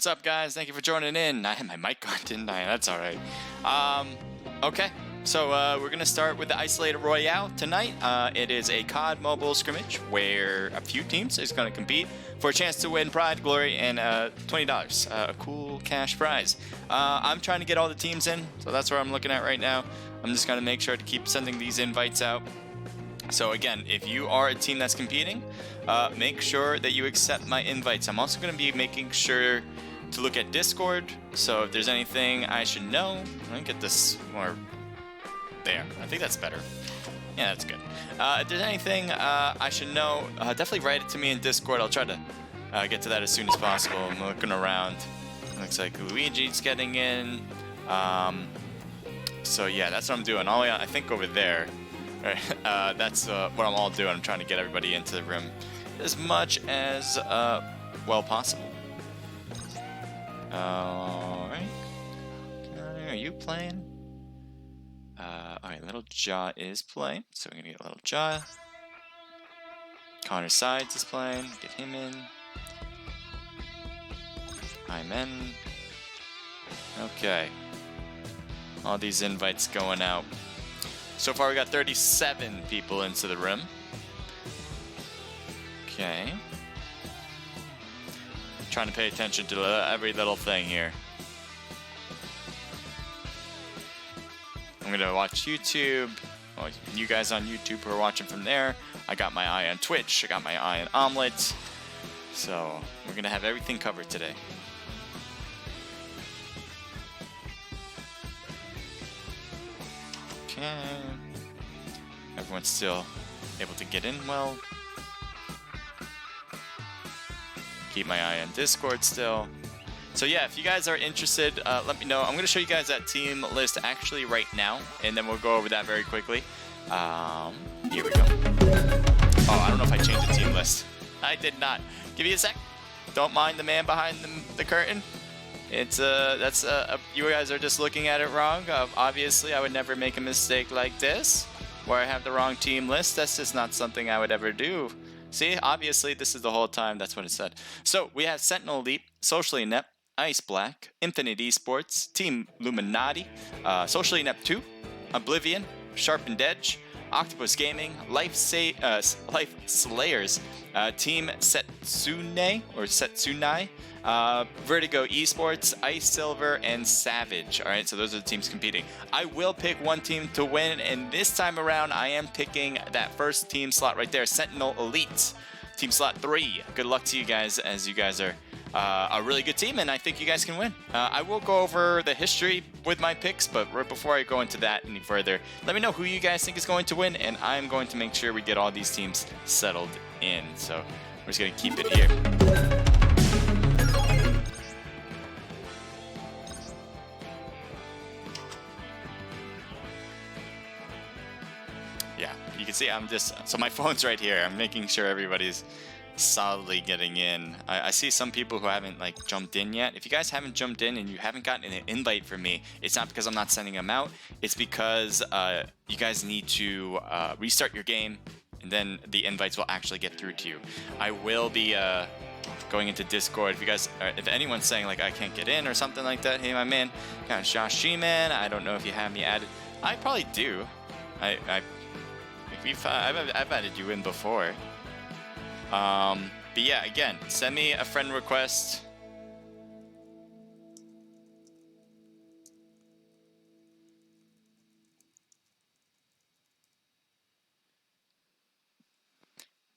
What's up, guys? Thank you for joining in. I had my mic on, didn't I? That's all right. Okay, so we're going to start with the Isolated Royale tonight. It is a COD mobile scrimmage where a few teams is going to compete for a chance to win Pride, Glory, and $20, a cool cash prize. I'm trying to get all the teams in, so that's where I'm looking at right now. I'm just going to make sure to keep sending these invites out. So again, if you are a team that's competing, make sure that you accept my invites. I'm also going to be making sure to look at Discord, so if there's anything I should know, let me get this more there. I think that's better. Yeah, that's good. If there's anything I should know, definitely write it to me in Discord. I'll try to get to that as soon as possible. I'm looking around. Looks like Luigi's getting in. So yeah, that's what I'm doing. All the way, I think over there. Right. That's what I'm all doing. I'm trying to get everybody into the room as much as well possible. Alright. Are you playing? Alright, Little Jaw is playing. So we're gonna get a Little Jaw. Connor Sides is playing. Get him in. I'm in. Okay. All these invites going out. So far we got 37 people into the room. Okay. Trying to pay attention to every little thing here. I'm gonna watch YouTube. Well, you guys on YouTube are watching from there. I got my eye on Twitch. I got my eye on Omelette. So we're gonna have everything covered today. Okay. Everyone's still able to get in well. Keep my eye on Discord still. So yeah, if you guys are interested, let me know. I'm going to show you guys that team list actually right now, and then we'll go over that very quickly. Here we go. Oh, I don't know if I changed the team list. I did not. Give me a sec. Don't mind the man behind the curtain. It's you guys are just looking at it wrong. Obviously, I would never make a mistake like this, where I have the wrong team list. That's just not something I would ever do. See, obviously, this is the whole time. That's what it said. So we have Sentinel Elite, Socially Inept, Ice Black, Infinite Esports, Team Illuminati, Socially Inept 2, Oblivion, Sharpened Edge, Octopus Gaming, Life Slayers, Team Setsune or Setsunai, Vertigo Esports, Ice Silver, and Savage. Alright, so those are the teams competing. I will pick one team to win, and this time around I am picking that first team slot right there, Sentinel Elite. Team slot 3. Good luck to you guys, as you guys are a really good team, and I think you guys can win. I will go over the history with my picks, but right before I go into that any further, let me know who you guys think is going to win, and I'm going to make sure we get all these teams settled in. So we're just going to keep it here. Yeah, you can see I'm just, so my phone's right here. I'm making sure everybody's solidly getting in. I see some people who haven't like jumped in yet. If you guys haven't jumped in and you haven't gotten an invite from me, it's not because I'm not sending them out. It's because you guys need to restart your game, and then the invites will actually get through to you. I will be going into Discord. If you guys, if anyone's saying like I can't get in or something like that, hey my man, kind of Josh G-Man, I don't know if you have me added. I probably do. I've added you in before. But yeah, again, send me a friend request.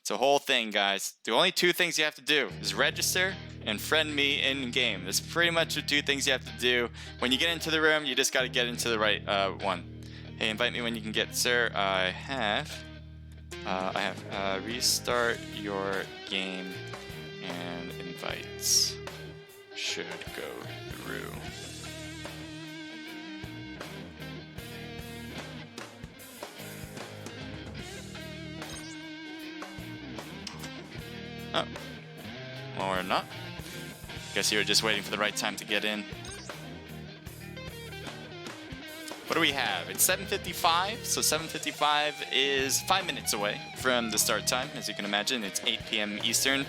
It's a whole thing, guys. The only two things you have to do is register and friend me in game. That's pretty much the two things you have to do. When you get into the room, you just got to get into the right one. Hey, invite me when you can get, sir. I have restart your game and invites should go through. Oh, or not. Guess you were just waiting for the right time to get in. What do we have? It's 7:55, so 7:55 is 5 minutes away from the start time. As you can imagine, it's 8 p.m. Eastern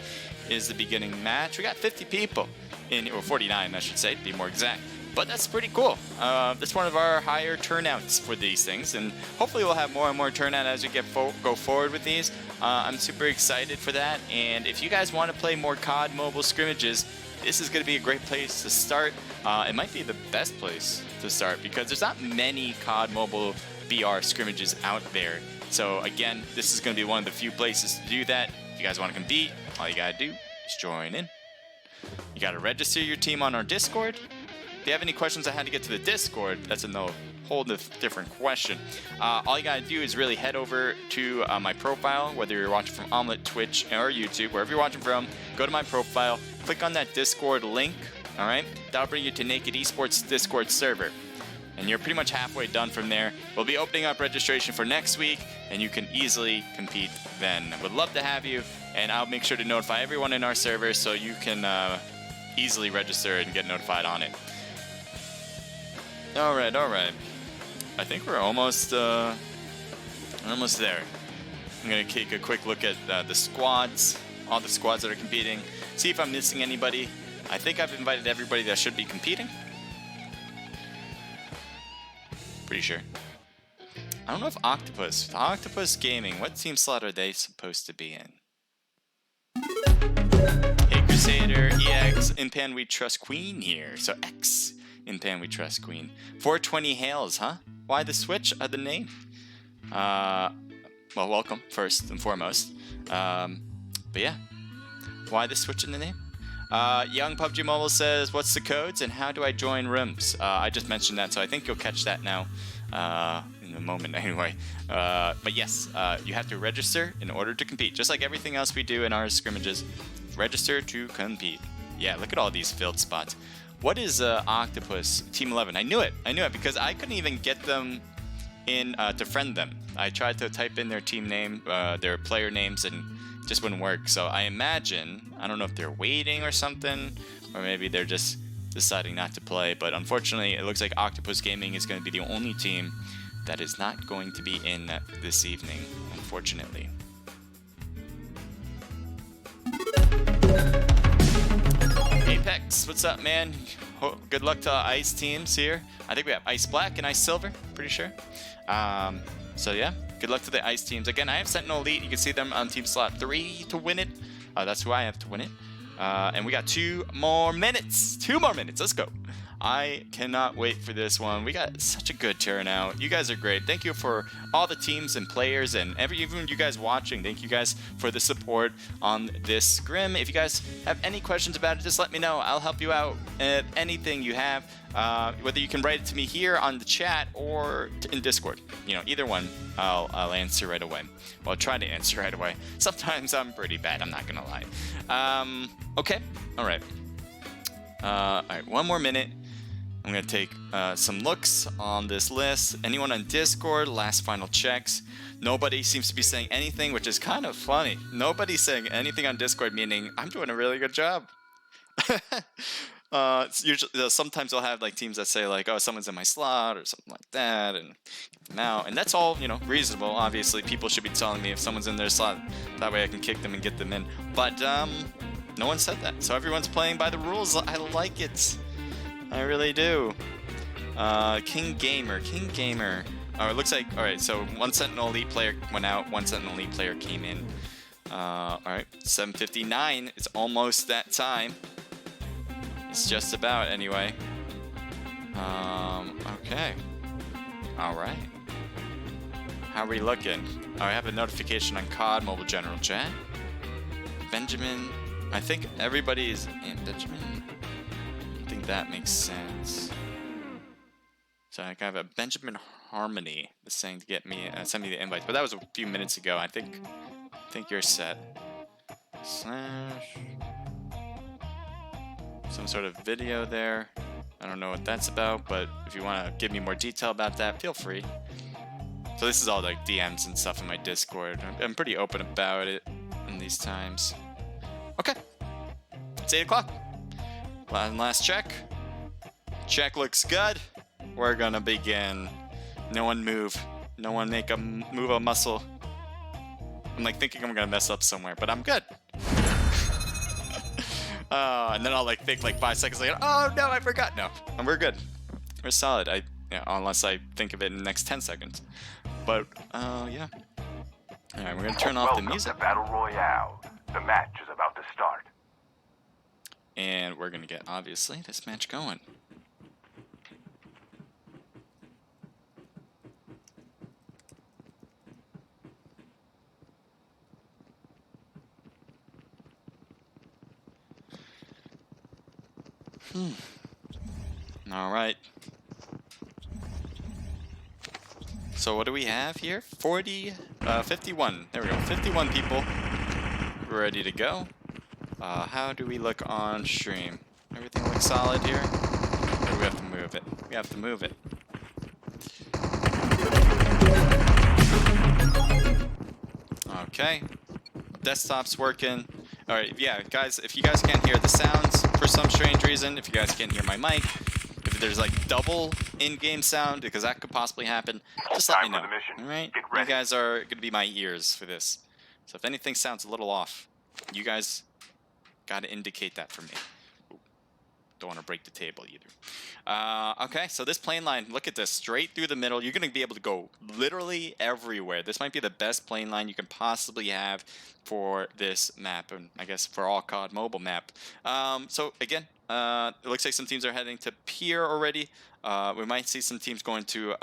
is the beginning match. We got 50 people. or 49, I should say, to be more exact. But that's pretty cool. That's one of our higher turnouts for these things, and hopefully we'll have more and more turnout as we go forward with these. I'm super excited for that, and if you guys want to play more COD mobile scrimmages, this is going to be a great place to start. It might be the best place to start because there's not many COD mobile BR scrimmages out there. So again, this is going to be one of the few places to do that. If you guys want to compete, all you got to do is join in. You got to register your team on our Discord. If you have any questions on how to get to the Discord, that's a whole different question. All you gotta do is really head over to my profile, whether you're watching from Omelette, Twitch, or YouTube, wherever you're watching from, go to my profile, click on that Discord link, all right? That'll bring you to Naked Esports Discord server. And you're pretty much halfway done from there. We'll be opening up registration for next week, and you can easily compete then. Would love to have you, and I'll make sure to notify everyone in our server so you can easily register and get notified on it. All right. I think we're almost there. I'm gonna take a quick look at the squads, all the squads that are competing, see if I'm missing anybody. I think I've invited everybody that should be competing. Pretty sure. I don't know if Octopus Gaming, what team slot are they supposed to be in? Hey Crusader, EX, Impan We Trust Queen here. So X. In Pan We Trust Queen. 420 Hails, huh? Why the switch of the name? Well, welcome, first and foremost. But yeah. Why the switch in the name? Young PUBG Mobile says, what's the codes and how do I join rooms? I just mentioned that, so I think you'll catch that now. In a moment anyway. But yes, you have to register in order to compete. Just like everything else we do in our scrimmages. Register to compete. Yeah, look at all these filled spots. What is Octopus Team 11? I knew it because I couldn't even get them in to friend them. I tried to type in their team name, their player names, and it just wouldn't work. So I imagine, I don't know if they're waiting or something, or maybe they're just deciding not to play. But unfortunately, it looks like Octopus Gaming is going to be the only team that is not going to be in this evening, unfortunately. Apex, what's up, man? Good luck to ICE teams here. I think we have ICE Black and ICE Silver, pretty sure. So yeah, good luck to the ICE teams. Again, I have Sentinel Elite. You can see them on team slot 3 to win it. That's who I have to win it. And we got 2 more minutes. 2 more minutes. Let's go. I cannot wait for this one. We got such a good turnout. You guys are great. Thank you for all the teams and players and even you guys watching. Thank you guys for the support on this scrim. If you guys have any questions about it, just let me know. I'll help you out at anything you have. Whether you can write it to me here on the chat or in Discord. You know, either one, I'll answer right away. Well, I'll try to answer right away. Sometimes I'm pretty bad, I'm not gonna lie. Okay, all right. All right, 1 more minute. I'm gonna take some looks on this list. Anyone on Discord, last final checks. Nobody seems to be saying anything, which is kind of funny. Nobody's saying anything on Discord, meaning I'm doing a really good job. It's usually, sometimes they'll have like teams that say like, oh, someone's in my slot or something like that, and now, and that's all, you know, reasonable. Obviously, people should be telling me if someone's in their slot. That way I can kick them and get them in. But no one said that, so everyone's playing by the rules. I like it. I really do. King Gamer. Oh, it looks like, all right, so 1 Sentinel Elite player went out, 1 Sentinel Elite player came in. All right, 7:59. It's almost that time. It's just about, anyway. Okay. All right. How are we looking? Oh, I have a notification on COD Mobile General Chat. Benjamin. I think everybody is in Benjamin. I think that makes sense. So I have a Benjamin Harmony that's saying to get me, send me the invite, but that was a few minutes ago. I think you're set. Slash. Some sort of video there. I don't know what that's about, but if you want to give me more detail about that, feel free. So this is all like DMs and stuff in my Discord. I'm pretty open about it in these times. Okay. It's 8 o'clock. One last check. Check looks good. We're gonna begin. No one move. No one move a muscle. I'm like thinking I'm gonna mess up somewhere, but I'm good. And then I'll like think like 5 seconds later, oh no, I forgot. No, and we're good. We're solid. Unless I think of it in the next 10 seconds. But yeah. All right, we're gonna turn off the music. To Battle Royale. The match is about to start. And we're gonna get obviously this match going. All right. So what do we have here? 51. There we go. 51 people ready to go. How do we look on stream? Everything looks solid here? Or we have to move it? We have to move it. Okay. Desktop's working. Alright, yeah, guys, if you guys can't hear the sounds for some strange reason, if you guys can't hear my mic, if there's like double in-game sound, because that could possibly happen, just let me know. Alright? You guys are going to be my ears for this. So if anything sounds a little off, you guys got to indicate that for me. Ooh, don't want to break the table either. Okay, so this plane line, look at this, straight through the middle. You're going to be able to go literally everywhere. This might be the best plane line you can possibly have for this map, and I guess for all COD mobile map. So again, it looks like some teams are heading to Pier already. We might see some teams going to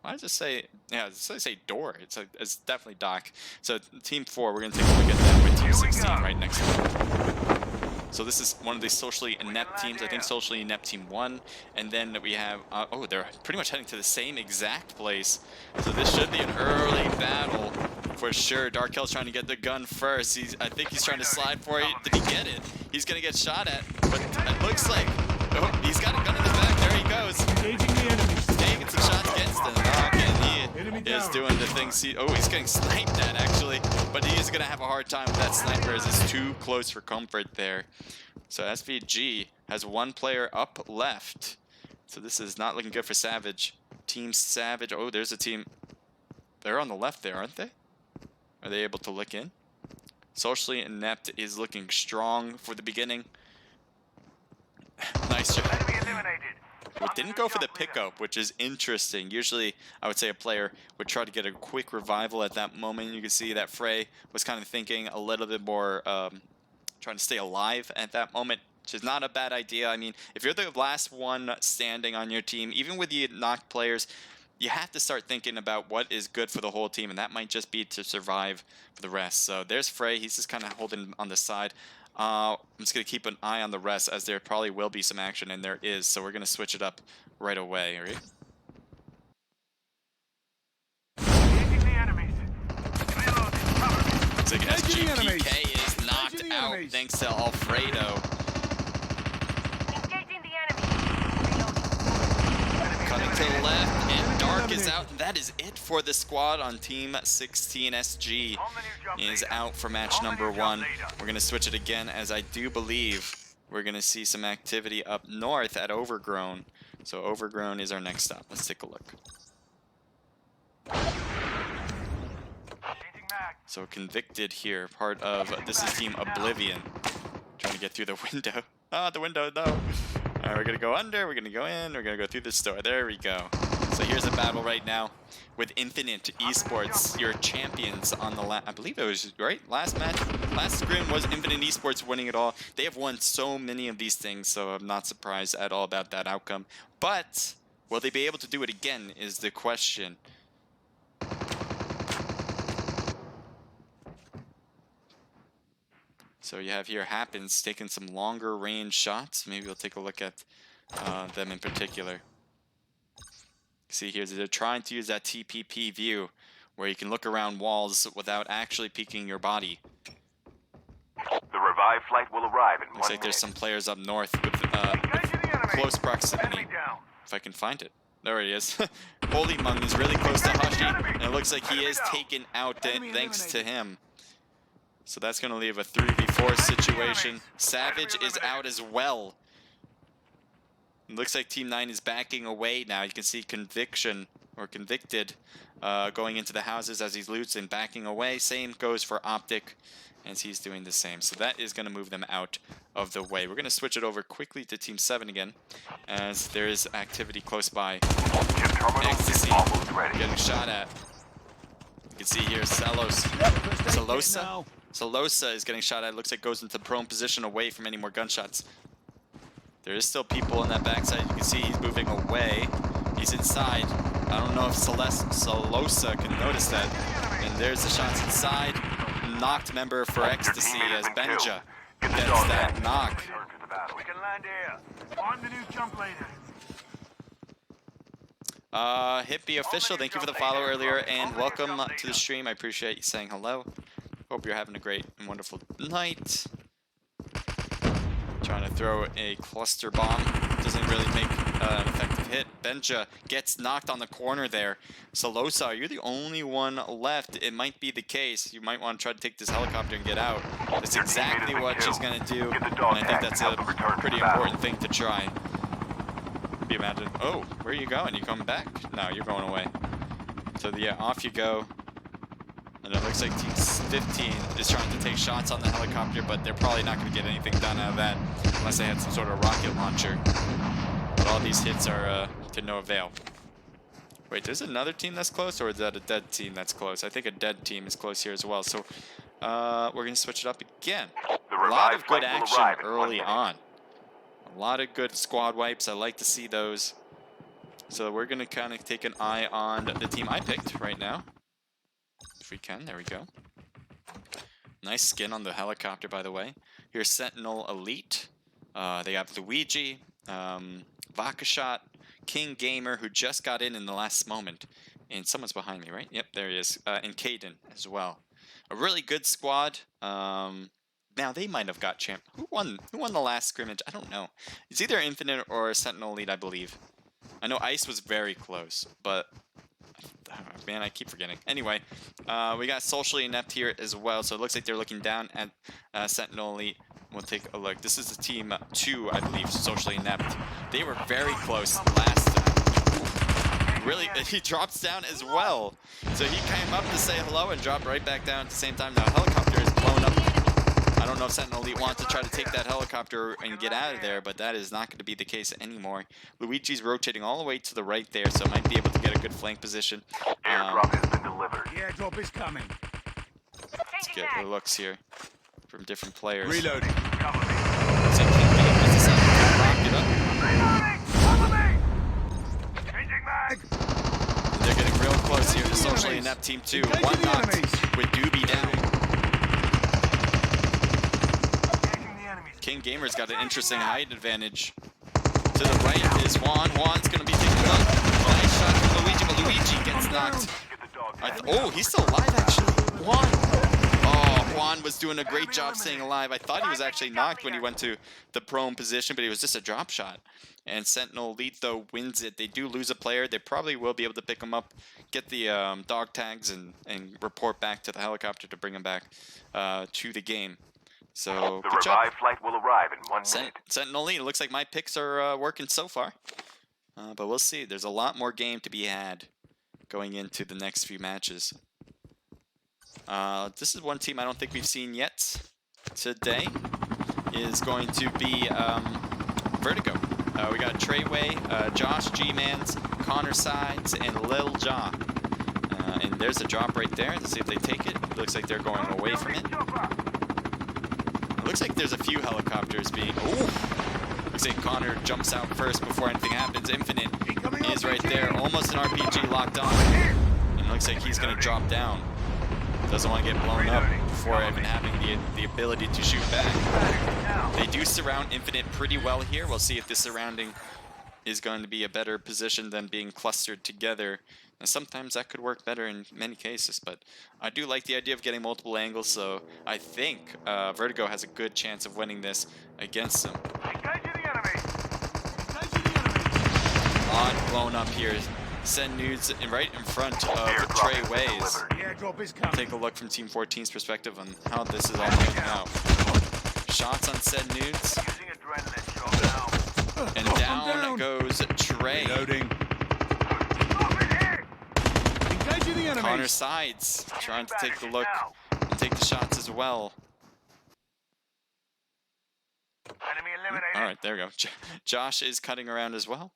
why does it say? Yeah, it says say door. It's definitely dock. So team 4, we're gonna take a look at them with team 16 right next to them. So this is one of the socially inept teams. I think socially inept team 1, and then we have oh, they're pretty much heading to the same exact place. So this should be an early battle for sure. Darkel's trying to get the gun first. I think he's trying to slide for it. Did he get it? He's gonna get shot at, but it looks like he's got a gun in his back. There he goes. Engaging the enemy. Taking some shots against him. He is doing the things he's getting sniped at actually, but he is gonna have a hard time with that sniper as it's too close for comfort there. So SVG has one player up left. So this is not looking good for Savage. Team Savage. Oh, there's a team. They're on the left there, aren't they? Are they able to look in? Socially Inept is looking strong for the beginning. Nice job. It didn't go for the pickup, which is interesting. Usually, I would say a player would try to get a quick revival at that moment. You can see that Frey was kind of thinking a little bit more, trying to stay alive at that moment, which is not a bad idea. I mean, if you're the last one standing on your team, even with the knocked players, you have to start thinking about what is good for the whole team, and that might just be to survive for the rest. So there's Frey. He's just kind of holding on the side. I'm just going to keep an eye on the rest, as there probably will be some action, and there is. So we're going to switch it up right away. Right? Looks like SGPK is knocked out thanks to Alfredo. Cutting to the left, and Dark is out. And that is it for the squad on Team 16. SG is out for match number 1. We're going to switch it again, as I do believe we're going to see some activity up north at Overgrown. So Overgrown is our next stop. Let's take a look. So Convicted here, part of, this is Team Oblivion. Trying to get through the window. Ah, the window, no. Alright, we're gonna go under, we're gonna go in, we're gonna go through this door. There we go. So here's a battle right now with Infinite Esports, your champions on the I believe it was, right? Last match, last scrim was Infinite Esports winning it all. They have won so many of these things, so I'm not surprised at all about that outcome. But will they be able to do it again is the question. So you have here Happens taking some longer range shots. Maybe we'll take a look at them in particular. See here, they're trying to use that TPP view where you can look around walls without actually peeking your body. The revived flight will arrive in 1 minute. Looks like there's some players up north with close proximity. If I can find it. There he is. Holy Mung is really close to Hushi, and it looks like he is taken out thanks to him. So that's going to leave a 3v4 situation. Savage is out as well. It looks like Team 9 is backing away now. You can see conviction or convicted going into the houses as he loots and backing away. Same goes for Optic as he's doing the same. So that is going to move them out of the way. We're going to switch it over quickly to Team 7 again as there is activity close by. Ecstasy getting shot at. You can see here Salosa is getting shot at. Looks like goes into prone position away from any more gunshots. There is still people on that backside. You can see he's moving away. He's inside. I don't know if Salosa can notice that. And there's the shots inside. Knocked member for Ecstasy as Benja gets that knock. We can land here. On the new jump later. Hippie official, thank you for the follow earlier and welcome to the stream. I appreciate you saying hello. Hope you're having a great and wonderful night. Trying to throw a cluster bomb. Doesn't really make an effective hit. Benja gets knocked on the corner there. Salosa, you're the only one left. It might be the case. You might want to try to take this helicopter and get out. That's exactly what she's going to do. And I think that's a pretty important thing to try. You imagine, oh, where are you going? You coming back? No, you're going away. So yeah, off you go. And it looks like Team 15 is trying to take shots on the helicopter, but they're probably not going to get anything done out of that unless they had some sort of rocket launcher. But all these hits are to no avail. Wait, there's another team that's close, or is that a dead team that's close? I think a dead team is close here as well. So we're going to switch it up again. A lot of good action early on. A lot of good squad wipes. I like to see those. So we're going to kind of take an eye on the team I picked right now. If we can. There we go. Nice skin on the helicopter, by the way. Here's Sentinel Elite. They have Luigi, Vakashot, King Gamer, who just got in the last moment. And someone's behind me, right? Yep, there he is. And Caden as well. A really good squad. Now they might have got champ. Who won the last scrimmage? I don't know. It's either Infinite or Sentinel Elite, I believe. I know Ice was very close, but man, I keep forgetting. Anyway, we got Socially Inept here as well, so it looks like they're looking down at Sentinel Elite. We'll take a look. This is the team 2, I believe, Socially Inept. They were very close last time. Really, he drops down as well. So he came up to say hello and dropped right back down at the same time. Now, helicopter is blown up. I don't know if Sentinel Elite wants to try to take that helicopter and get out of there, but that is not going to be the case anymore. Luigi's rotating all the way to the right there, so might be able to get a good flank position. Airdrop has been delivered. The airdrop is coming. Let's get the looks here from different players. Reloading. Cover me. Looks like King Gamer has decided to rock it up. Reloading! Cover me! Changing mag! And they're getting real close here to Socially Inept Team 2. One knocked with Doobie down. King Gamer's got an interesting height advantage. To the right is Juan. Juan's going to be picking up. Nice shot from Luigi, but Luigi gets knocked. Oh, he's still alive, actually. Juan. Oh, Juan was doing a great job staying alive. I thought he was actually knocked when he went to the prone position, but it was just a drop shot. And Sentinel Elite, though, wins it. They do lose a player. They probably will be able to pick him up, get the dog tags, and report back to the helicopter to bring him back to the game. So, The good job. revived flight will arrive in 1 minute. Sentinel Elite, it looks like my picks are working so far. But we'll see. There's a lot more game to be had going into the next few matches. This is one team I don't think we've seen yet today. Is going to be Vertigo. We got Treyway, Josh G-Mans, Connor Sides, and Lil Ja. And there's a drop right there. Let's see if they take it. Looks like they're going away from it. Looks like there's a few helicopters being... Ooh! Looks like Connor jumps out first before anything happens. Infinite is right there. Almost an RPG locked on. And it looks like he's going to drop down. Doesn't want to get blown up before even having the ability to shoot back. They do surround Infinite pretty well here. We'll see if the surrounding is going to be a better position than being clustered together. And sometimes that could work better in many cases, but I do like the idea of getting multiple angles, so I think Vertigo has a good chance of winning this against them. Engaging the enemy! Odd blown up here. Send nudes right in front of Treyways. The airdrop is coming. Take a look from Team 14's perspective on how this is all playing out. Shots on said nudes. Using adrenaline shot now. And down goes Trey. Loading. Engaging the enemy. Connor sides, trying to take the look and take the shots as well. Enemy eliminated. All right, there we go. Josh is cutting around as well.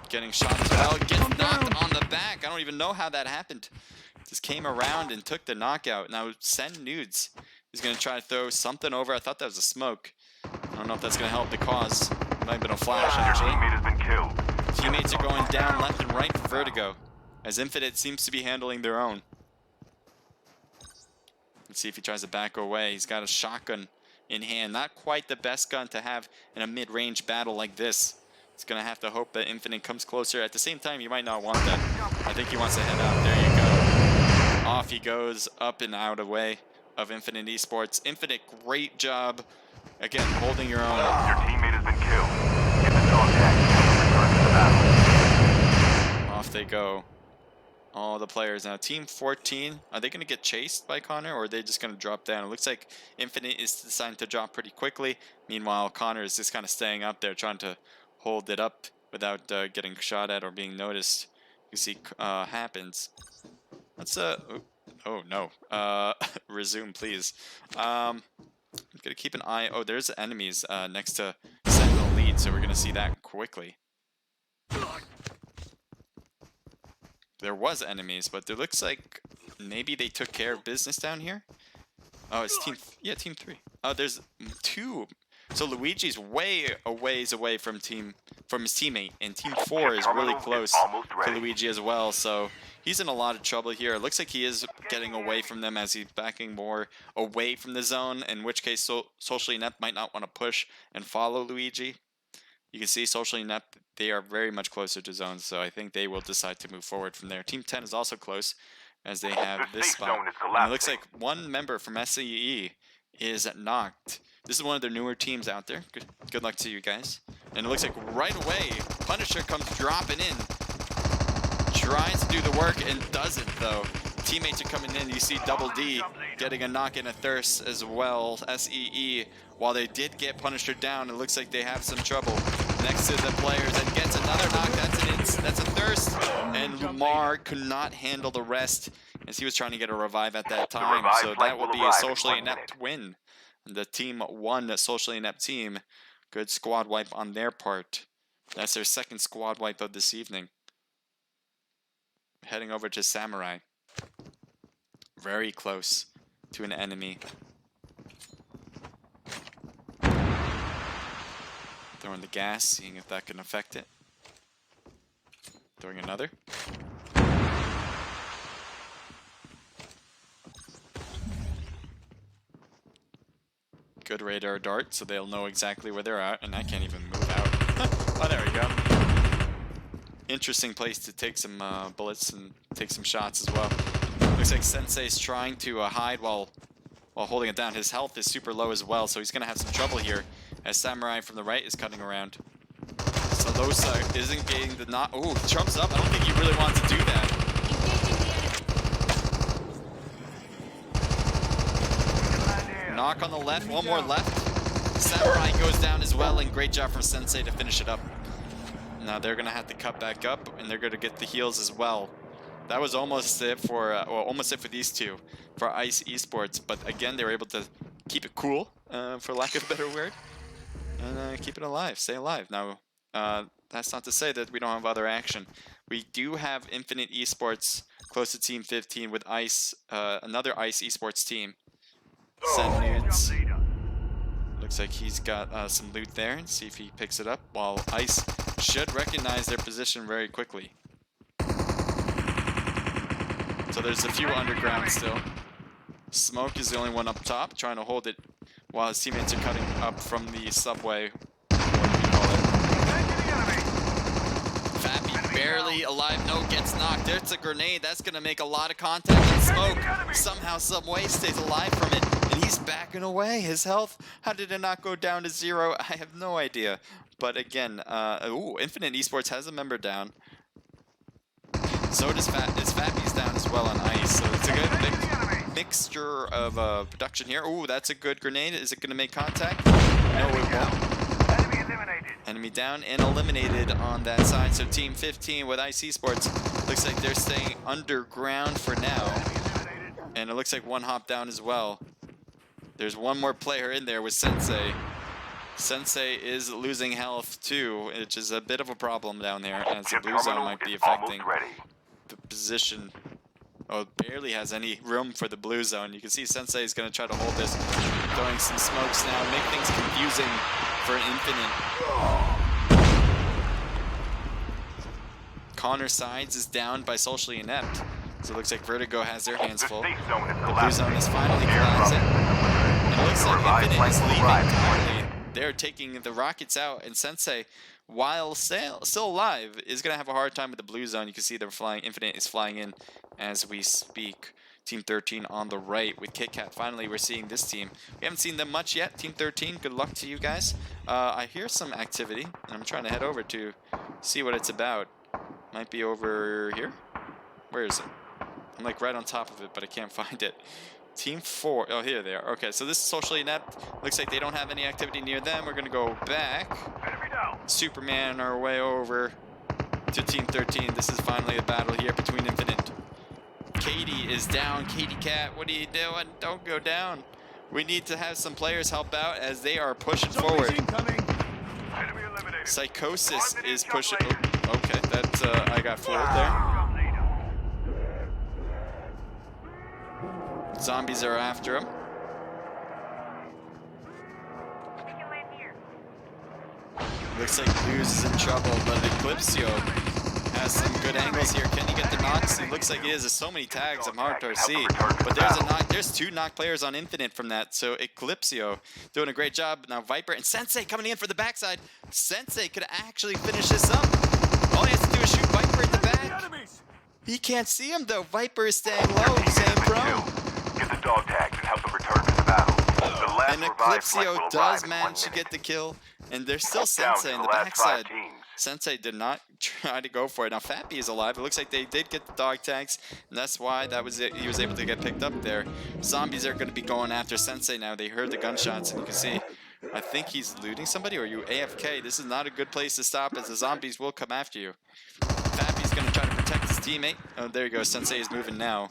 Getting shot as well. Gets knocked on the back. I don't even know how that happened. Just came around and took the knockout. Now Send Nudes is going to try to throw something over. I thought that was a smoke. I don't know if that's going to help the cause. It might have been a flash, actually. Your teammate has been killed. Teammates are going down left and right for Vertigo, as Infinite seems to be handling their own. Let's see if he tries to back away. He's got a shotgun in hand. Not quite the best gun to have in a mid-range battle like this. He's going to have to hope that Infinite comes closer. At the same time, you might not want that. I think he wants to head out. There you go. Off he goes, up and out away of Infinite Esports. Infinite, great job. Again, holding your own. Your teammate has been killed. Get the contact and return to the battle. Off they go. All the players now. Team 14, are they going to get chased by Connor, or are they just going to drop down? It looks like Infinite is deciding to drop pretty quickly. Meanwhile, Connor is just kind of staying up there, trying to hold it up without getting shot at or being noticed. You see happens. Let's oh no. Resume, please. I'm gonna keep an eye. Oh, there's enemies next to Sentinel lead, so we're gonna see that quickly. There was enemies, but it looks like maybe they took care of business down here. Oh, it's team 3. Oh, there's 2. So Luigi's way a ways away from his teammate, and team 4 is really close to Luigi as well. So he's in a lot of trouble here. It looks like he is getting away from them as he's backing more away from the zone, in which case Socially Inept might not want to push and follow Luigi. You can see Socially Inept, they are very much closer to zones, so I think they will decide to move forward from there. Team 10 is also close, as they have this spot. And it looks like one member from SCE is knocked. This is one of their newer teams out there. Good luck to you guys. And it looks like right away, Punisher comes dropping in. Tries to do the work and doesn't, though. Teammates are coming in. You see Double D getting a knock and a thirst as well. SEE, while they did get Punisher down, it looks like they have some trouble next to the players. And gets another knock. That's a thirst. And Lumar could not handle the rest as he was trying to get a revive at that time. So that will be a Socially Inept win. The team 1 Socially Inept team. Good squad wipe on their part. That's their second squad wipe of this evening. Heading over to Samurai. Very close to an enemy. Throwing the gas, seeing if that can affect it. Throwing another. Good radar dart, so they'll know exactly where they're at, and I can't even move out. Oh, there we go. Interesting place to take some bullets and take some shots as well. Looks like Sensei's trying to hide while holding it down. His health is super low as well, so he's going to have some trouble here as Samurai from the right is cutting around. Salosa isn't getting the knock. Ooh, jumps up. I don't think he really wants to do that. Knock on the left, one more left. Samurai goes down as well, and great job from Sensei to finish it up. Now they're gonna have to cut back up, and they're gonna get the heals as well. That was almost it for, almost it for these two, for Ice Esports. But again, they were able to keep it cool, for lack of a better word, and keep it alive, stay alive. Now, that's not to say that we don't have other action. We do have Infinite Esports close to Team 15 with Ice, another Ice Esports team. Send Nudes. Looks like he's got some loot there, and see if he picks it up, while Ice should recognize their position very quickly. So there's a few underground still. Smoke is the only one up top, trying to hold it while his teammates are cutting up from the subway. Fappy barely alive, no, gets knocked. There's a grenade, that's gonna make a lot of contact and Smoke. Somehow Subway stays alive from it, and he's backing away. His health, how did it not go down to 0? I have no idea. But again, ooh, Infinite Esports has a member down. So does Fappy's down as well on Ice, so it's a good mixture of production here. Ooh, that's a good grenade. Is it gonna make contact? No, it won't. Enemy down and eliminated on that side. So Team 15 with Esports looks like they're staying underground for now. And it looks like one hop down as well. There's one more player in there with Sensei. Sensei is losing health too, which is a bit of a problem down there, as the blue zone might be affecting the position. Oh, it barely has any room for the blue zone. You can see Sensei is going to try to hold this, throwing some smokes now, make things confusing for Infinite. Connor Sides is down by Socially Inept, so it looks like Vertigo has their hands full. The blue zone is finally collapsing, and it looks like Infinite is leaving entirely. They're taking the rockets out, and Sensei, while still alive, is going to have a hard time with the blue zone. You can see they're flying. Infinite is flying in as we speak. Team 13 on the right with KitKat. Finally, we're seeing this team. We haven't seen them much yet. Team 13, good luck to you guys. I hear some activity, and I'm trying to head over to see what it's about. Might be over here. Where is it? I'm like right on top of it, but I can't find it. Team 4. Oh, here they are. Okay, so this is Socially Inept. Looks like they don't have any activity near them. We're going to go back. Superman our way over to Team 13. This is finally a battle here between Infinite. Katie is down. Katie Cat, what are you doing? Don't go down. We need to have some players help out as they are pushing forward. Psychosis is pushing. Oh, okay, that's I got fooled there. Zombies are after him. Looks like Luz is in trouble, but Eclipsio has some good angles here. Can he get the knocks? It looks like he is. There's so many tags, I'm hard to see. But there's a knock. There's 2 knock players on Infinite from that. So Eclipsio doing a great job. Now Viper and Sensei coming in for the backside. Sensei could actually finish this up. All he has to do is shoot Viper in the back. He can't see him though. Viper is staying low, staying prone. Get the dog tags and help them return to the battle. And Eclipsio does manage to get the kill, and there's still Sensei in the backside. Sensei did not try to go for it. Now Fappy is alive. It looks like they did get the dog tags, and that's why that was it. He was able to get picked up there. Zombies are going to be going after Sensei now. They heard the gunshots, and you can see, I think he's looting somebody, or you AFK. This is not a good place to stop, as the zombies will come after you. Fappy's going to try to protect his teammate. Oh, there you go. Sensei is moving now.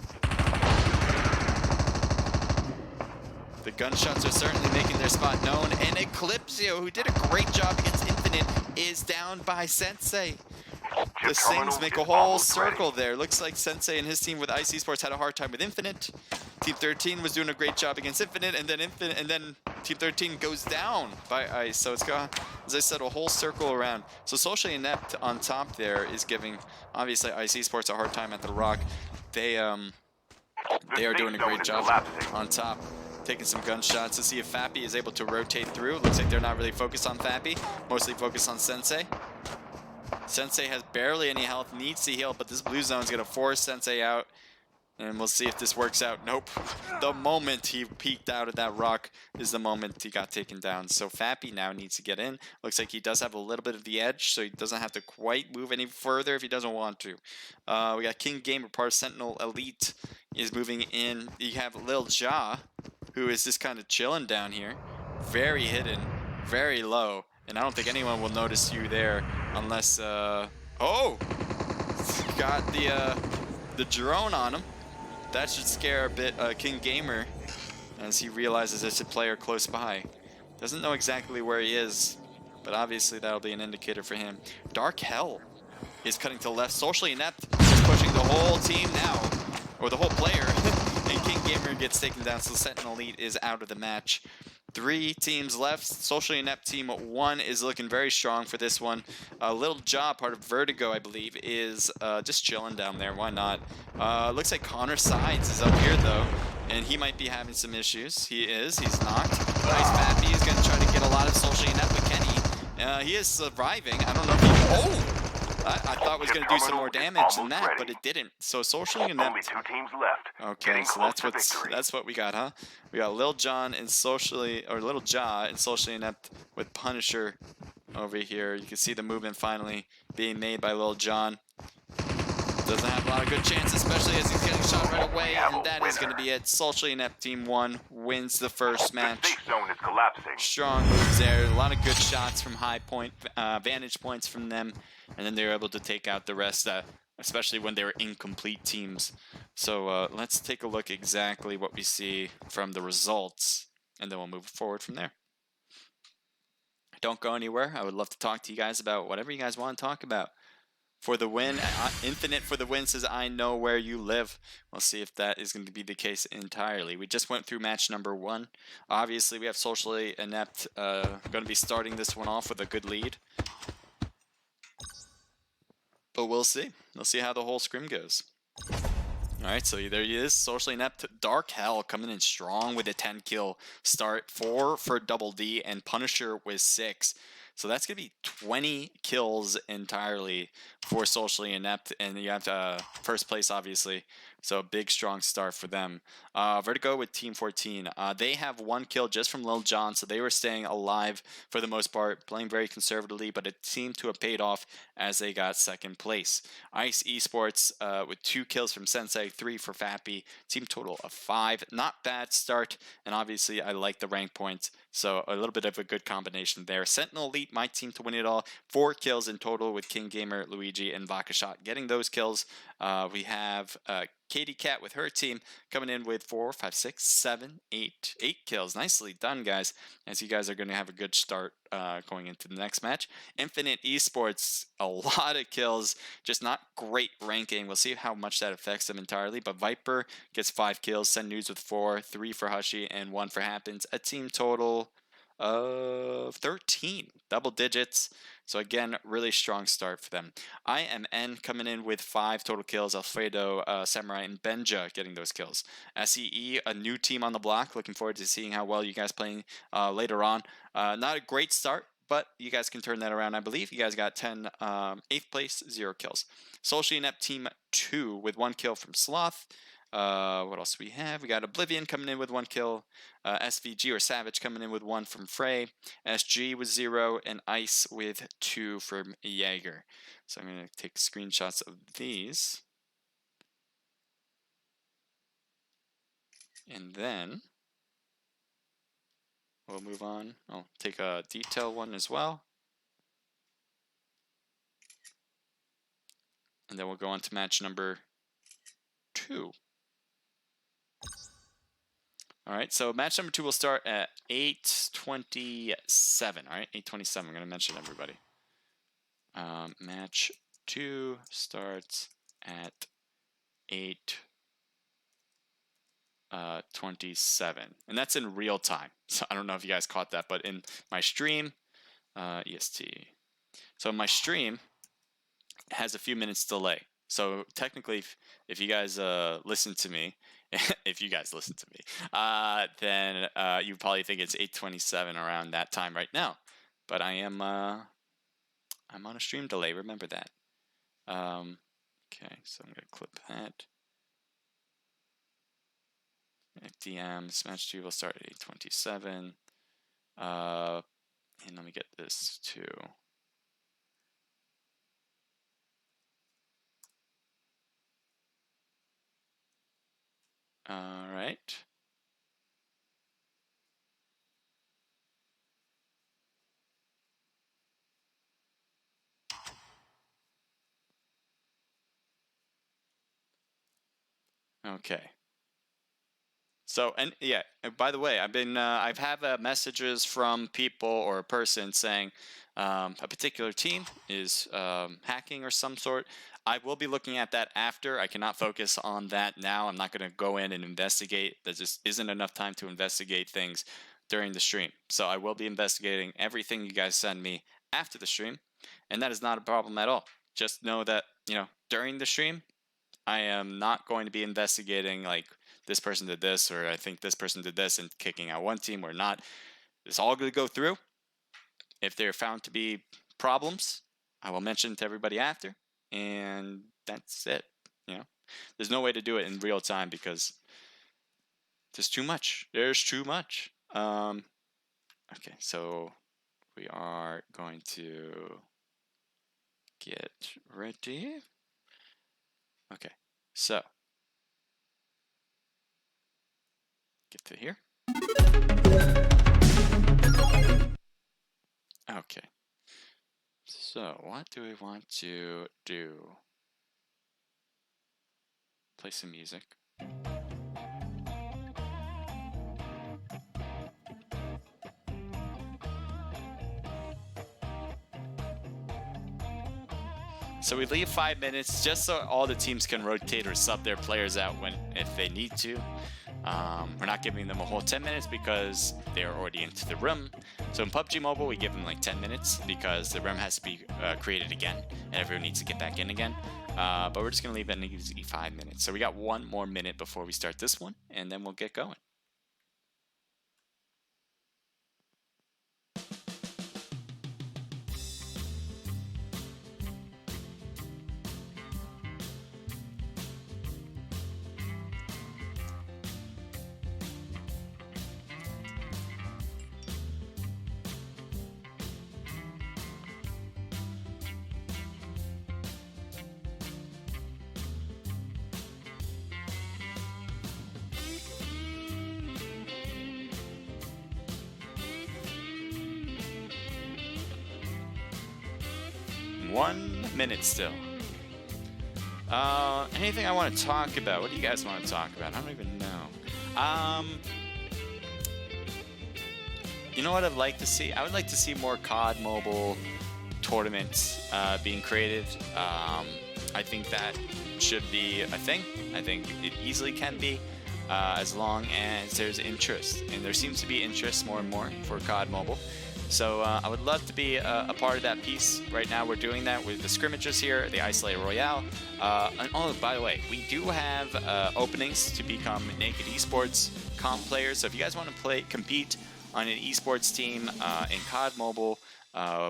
The gunshots are certainly making their spot known, and Eclipsio, who did a great job against Infinite, is down by Sensei. The things make a whole circle there. Looks like Sensei and his team with Esports had a hard time with Infinite. Team 13 was doing a great job against Infinite, and then Team 13 goes down by Ice. So it's got, as I said, a whole circle around. So Socially Inept on top there is giving, obviously, Esports a hard time at the rock. They are doing a great job on top. Taking some gunshots to see if Fappy is able to rotate through. Looks like they're not really focused on Fappy, mostly focused on Sensei. Sensei has barely any health, needs to heal, but this blue zone is going to force Sensei out. And we'll see if this works out. Nope. The moment he peeked out of that rock is the moment he got taken down. So Fappy now needs to get in. Looks like he does have a little bit of the edge, so he doesn't have to quite move any further if he doesn't want to. We got King Gamer, part of Sentinel Elite, is moving in. You have Lil Ja, who is just kind of chilling down here. Very hidden, very low. And I don't think anyone will notice you there unless, oh! Got the drone on him. That should scare a bit King Gamer as he realizes there's a player close by. Doesn't know exactly where he is, but obviously that'll be an indicator for him. Dark Hell is cutting to the left. Socially Inept is pushing the whole team now, or the whole player. And King Gamer gets taken down, so Sentinel Elite is out of the match. 3 teams left. Socially Inept team 1 is looking very strong for this one. Little Ja, part of Vertigo, I believe, is just chilling down there. Why not? Looks like Connor Sides is up here, though, and he might be having some issues. He is. He's knocked. Nice Fappy is going to try to get a lot of Socially Inept with Kenny. He is surviving. I don't know if he... Oh! I thought was going to do some more damage than that, but it didn't. So Socially Inept. Only 2 teams left. Okay, so that's what we got, huh? We got Lil John and Little Ja and Socially Inept with Punisher over here. You can see the movement finally being made by Lil John. Doesn't have a lot of good chances, especially as he's getting shot right away, and that is going to be it. Socially Inept Team 1 wins the first The match. safe zone is collapsing. Strong moves there, a lot of good shots from high point, vantage points from them, and then they were able to take out the rest, especially when they were incomplete teams. So let's take a look exactly what we see from the results, and then we'll move forward from there. Don't go anywhere. I would love to talk to you guys about whatever you guys want to talk about. For the win, Infinite for the win says, I know where you live. We'll see if that is going to be the case entirely. We just went through match number 1. Obviously, we have Socially Inept going to be starting this one off with a good lead. But we'll see. We'll see how the whole scrim goes. Alright, so there he is. Socially Inept. Dark Hell coming in strong with a 10 kill start. 4 for Double D, and Punisher with 6. So that's going to be 20 kills entirely for Socially Inept. And you have first place, obviously. So a big, strong start for them. Vertigo with Team 14. They have 1 kill just from Lil Jon. So they were staying alive for the most part. Playing very conservatively. But it seemed to have paid off as they got second place. Ice Esports with 2 kills from Sensei. 3 for Fappy. Team total of 5. Not bad start. And obviously, I like the rank points. So a little bit of a good combination there. Sentinel Elite, my team to win it all. 4 kills in total with King Gamer, Luigi, and Vakashot getting those kills. We have Katie Cat with her team coming in with 4, 5, 6, 7, 8 kills. Nicely done, guys, as you guys are going to have a good start going into the next match. Infinite Esports, a lot of kills, just not great ranking. We'll see how much that affects them entirely, but Viper gets 5 kills, Send News with 4, 3 for Hushy, and 1 for Happens. A team total of 13, double digits. So again, really strong start for them. IMN coming in with 5 total kills. Alfredo, Samurai, and Benja getting those kills. SEE, a new team on the block. Looking forward to seeing how well you guys playing later on. Not a great start, but you guys can turn that around, I believe. You guys got 10, 8th place, 0 kills. Socially Inept Team 2 with 1 kill from Sloth. What else do we have? We got Oblivion coming in with 1 kill. SVG or Savage coming in with 1 from Frey. SG with 0. And Ice with 2 from Jaeger. So I'm going to take screenshots of these. And then we'll move on. I'll take a detail one as well. And then we'll go on to match number 2. Alright, so match number 2 will start at 8:27. Alright, 8:27. I'm going to mention everybody. Match 2 starts at 8:27. And that's in real time. So I don't know if you guys caught that, but in my stream, EST. So my stream has a few minutes delay. So technically, if you guys listen to me, if you guys listen to me, then you probably think it's 8:27 around that time right now. But I'm on a stream delay. Remember that. Okay, so I'm gonna clip that. FDM match 2 will start at 8:27. And let me get this too. All right. Okay. So, and yeah, by the way, I've had messages from people or a person saying a particular team is hacking or some sort. I will be looking at that after. I cannot focus on that now. I'm not going to go in and investigate. There just isn't enough time to investigate things during the stream. So I will be investigating everything you guys send me after the stream, and that is not a problem at all. Just know that, during the stream, I am not going to be investigating like this person did this, or I think this person did this, and kicking out one team or not. It's all going to go through. If they're found to be problems, I will mention to everybody after, and that's it. There's no way to do it in real time because there's too much. There's too much. Okay, so we are going to get ready. Okay, so get to here. Okay, so what do we want to do? Play some music. So we leave 5 minutes just so all the teams can rotate or sub their players out if they need to. We're not giving them a whole 10 minutes because they're already into the room. So in PUBG Mobile, we give them like 10 minutes because the room has to be created again and everyone needs to get back in again. But we're just going to leave an easy 5 minutes. So we got 1 more minute before we start this one, and then we'll get going. One minute still. Anything I want to talk about? What do you guys want to talk about? I don't even know. You know what I'd like to see? I would like to see more COD mobile tournaments being created. I think that should be a thing. I think it easily can be, as long as there's interest. And there seems to be interest more and more for COD mobile. So I would love to be a part of that piece. Right now we're doing that with the scrimmages here, the Isolated Royale. And oh, by the way, we do have openings to become Naked Esports comp players. So if you guys want to compete on an esports team in COD Mobile,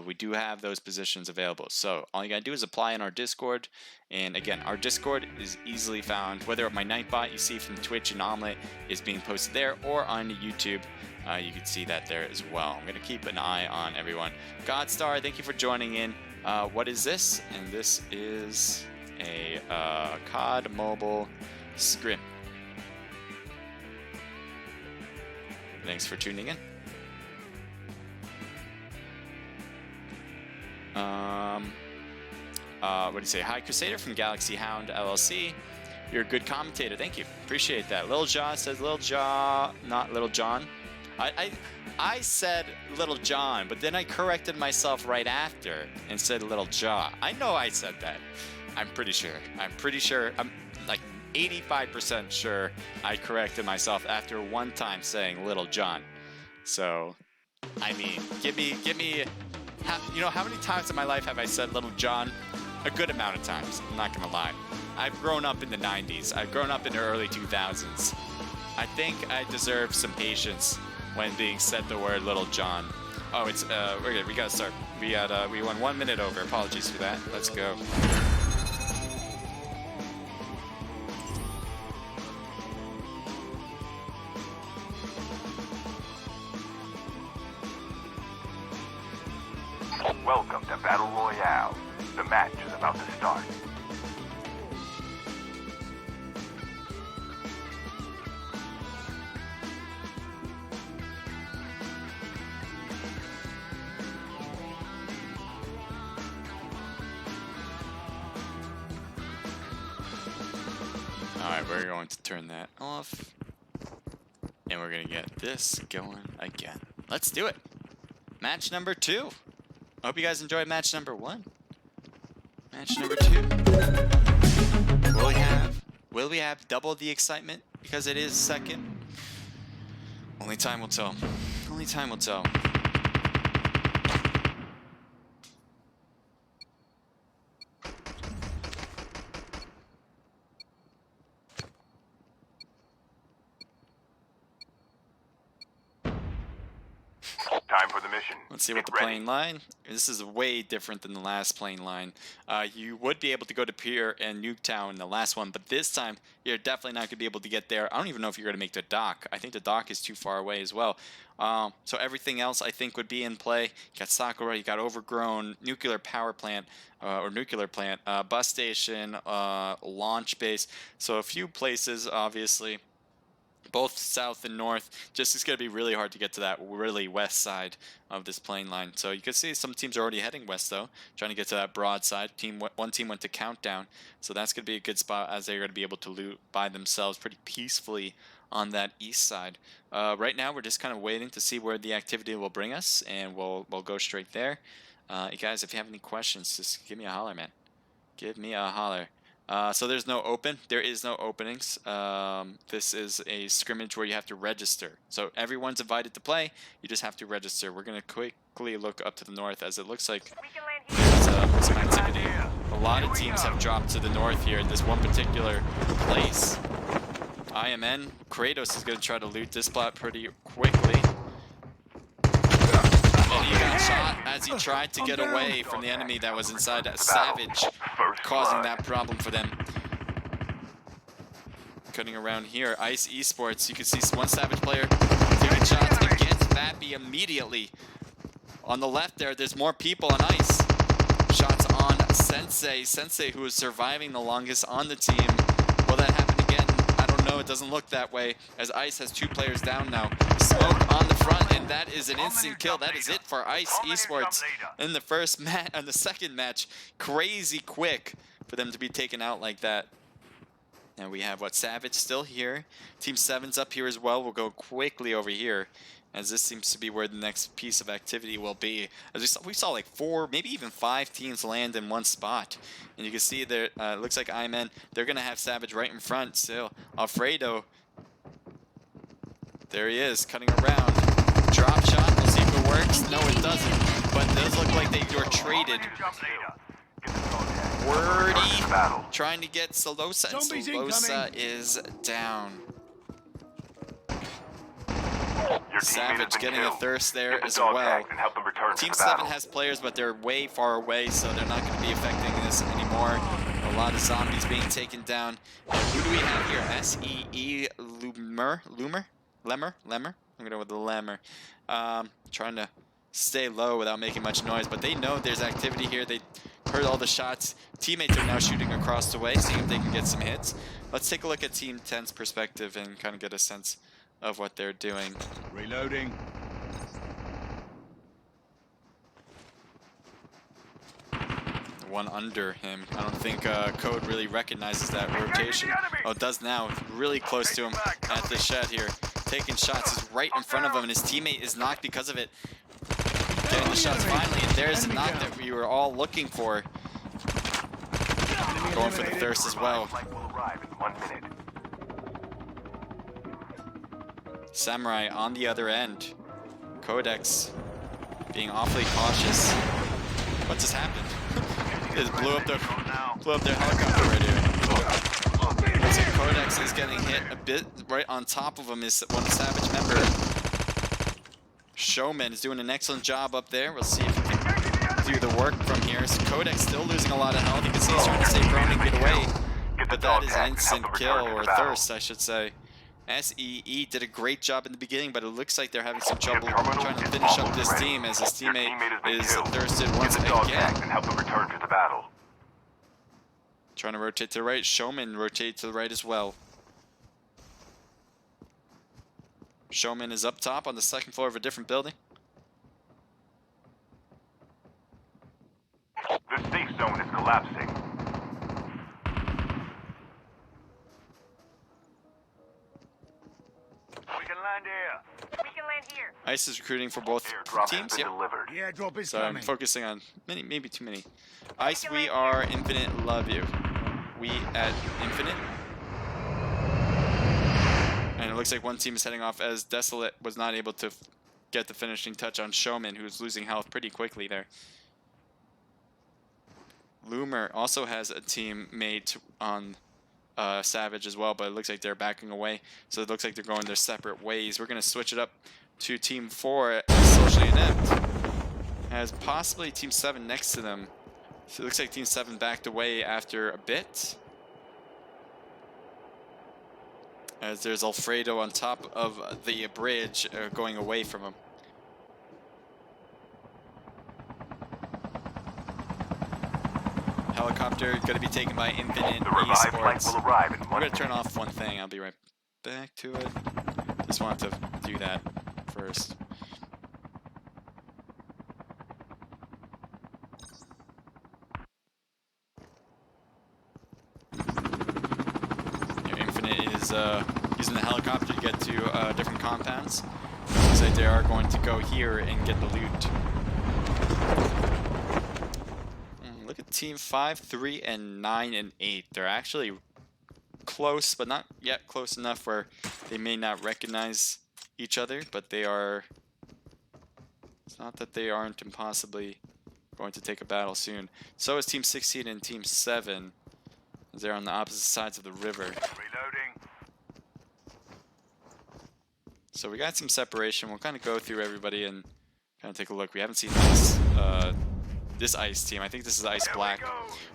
we do have those positions available. So all you gotta do is apply in our Discord. And again, our Discord is easily found, whether my Nightbot you see from Twitch and Omelette is being posted there, or on YouTube. You can see that there as well. I'm going to keep an eye on everyone. Godstar, thank you for joining in. What is this? And this is a COD Mobile scrim. Thanks for tuning in. What do you say? Hi, Crusader from Galaxy Hound LLC. You're a good commentator. Thank you. Appreciate that. Lil Jaw says Lil Jaw, not Little John. I said Little John, but then I corrected myself right after and said Little Jaw. I know I said that. I'm pretty sure. I'm like 85% sure I corrected myself after one time saying Little John. So, I mean, give me. You know, how many times in my life have I said Little John? A good amount of times. I'm not gonna lie. I've grown up in the 90s. I've grown up in the early 2000s. I think I deserve some patience when being said the word Little John. Oh, it's we're good. We gotta start. We went 1 minute over. Apologies for that. Let's go. Welcome to Battle Royale. The match is about to start. Alright, we're going to turn that off. And we're going to get this going again. Let's do it. Match number 2. I hope you guys enjoyed match number 1. Match number 2. Will we have double the excitement because it is second? Only time will tell. Only time will tell. Time for the mission. Let's see Get what the ready. plane line. This is way different than the last plane line. You would be able to go to Pier and Nuketown in the last one, but this time you're definitely not going to be able to get there. I don't even know if you're going to make the dock. I think the dock is too far away as well. So everything else I think would be in play. You got Sakura, you got Overgrown, nuclear power plant, or nuclear plant, bus station, launch base. So a few places, obviously. Both south and north. Just it's going to be really hard to get to that really west side of this plane line. So you can see some teams are already heading west, though, trying to get to that broad side. One team went to Countdown, so that's going to be a good spot as they're going to be able to loot by themselves pretty peacefully on that east side. Right now, we're just kind of waiting to see where the activity will bring us, and we'll go straight there. You guys, if you have any questions, just give me a holler, man. Give me a holler. So there's no open. There is no openings. This is a scrimmage where you have to register. So everyone's invited to play. You just have to register. We're going to quickly look up to the north as it looks like there's some activity. A lot of teams have dropped to the north here in this one particular place. IMN, Kratos is going to try to loot this spot pretty quickly. And he got shot as he tried to get away from the enemy that was inside that Savage, causing that problem for them. Cutting around here, Ice Esports, you can see one Savage player taking shots against Vappy immediately. On the left there's more people on Ice. Shots on Sensei. Sensei, who is surviving the longest on the team. Will that happen again? I don't know. It doesn't look that way, as Ice has 2 players down now. Smoke on the front, and that is an instant kill. That is it for Ice Esports in the first match, and the second match. Crazy quick for them to be taken out like that. And we have Savage still here. Team 7's up here as well. We'll go quickly over here, as this seems to be where the next piece of activity will be. As we saw like 4, maybe even 5 teams land in one spot. And you can see there, it looks like Iman, they're going to have Savage right in front still. Alfredo, there he is, cutting around. Drop shot, we'll see if it works. No, it doesn't. But it does look like they were traded. Wordy trying to get Solosa, and Solosa is down. Savage getting a thirst there as well. Team 7 has players, but they're way far away, so they're not going to be affecting this anymore. A lot of zombies being taken down. And who do we have here? S-E-E Lemmer? I'm going to go with the Lemmer. Trying to stay low without making much noise, but they know there's activity here. They heard all the shots. Teammates are now shooting across the way, seeing if they can get some hits. Let's take a look at Team 10's perspective and kind of get a sense of what they're doing. Reloading. One under him. I don't think Code really recognizes that rotation. Oh, it does now. Really close to him at the shed here. Taking shots. He's right in front of him, and his teammate is knocked because of it. Getting the shots finally, and there's the knock that we were all looking for. Going for the thirst as well. Samurai on the other end. Codex being awfully cautious. What just happened? They just blew up their helicopter right here. Looks like Codex is getting hit a bit. Right on top of him is one Savage member. Showman is doing an excellent job up there. We'll see if he can do the work from here. So Codex still losing a lot of health. You can see he's trying to stay prone and get away. But that is an instant kill, or thirst, I should say. SEE did a great job in the beginning, but it looks like they're having some trouble trying to finish up this team, as his teammate is thirsted once again. Trying to rotate to the right. Showman rotate to the right as well. Showman is up top on the second floor of a different building. The safe zone is collapsing. We can land here. Ice is recruiting for both teams. Yep. The airdrop is So I'm coming. focusing on maybe too many. Ice, we are Infinite. Love you. We at Infinite. And it looks like one team is heading off, as Desolate was not able to get the finishing touch on Showman, who's losing health pretty quickly there. Loomer also has a teammate on Savage as well, but it looks like they're backing away. So it looks like they're going their separate ways. We're going to switch it up to Team 4 socially inept. Has possibly Team 7 next to them. So it looks like Team 7 backed away after a bit. As there's Alfredo on top of the bridge going away from him. Helicopter going to be taken by Infinite The revived flight Esports. will arrive in I'm 1 going to turn off one thing. I'll be right back to it. Just wanted to do that first. Infinite is using the helicopter to get to different compounds. Looks like they are going to go here and get the loot. Look at Team 5, 3, and 9, and 8. They're actually close, but not yet close enough where they may not recognize each other, but they are... It's not that they aren't impossibly going to take a battle soon. So is Team 16 and Team 7. They're on the opposite sides of the river. Reloading. So we got some separation. We'll kind of go through everybody and kind of take a look. We haven't seen this ice team. I think this is Ice Black.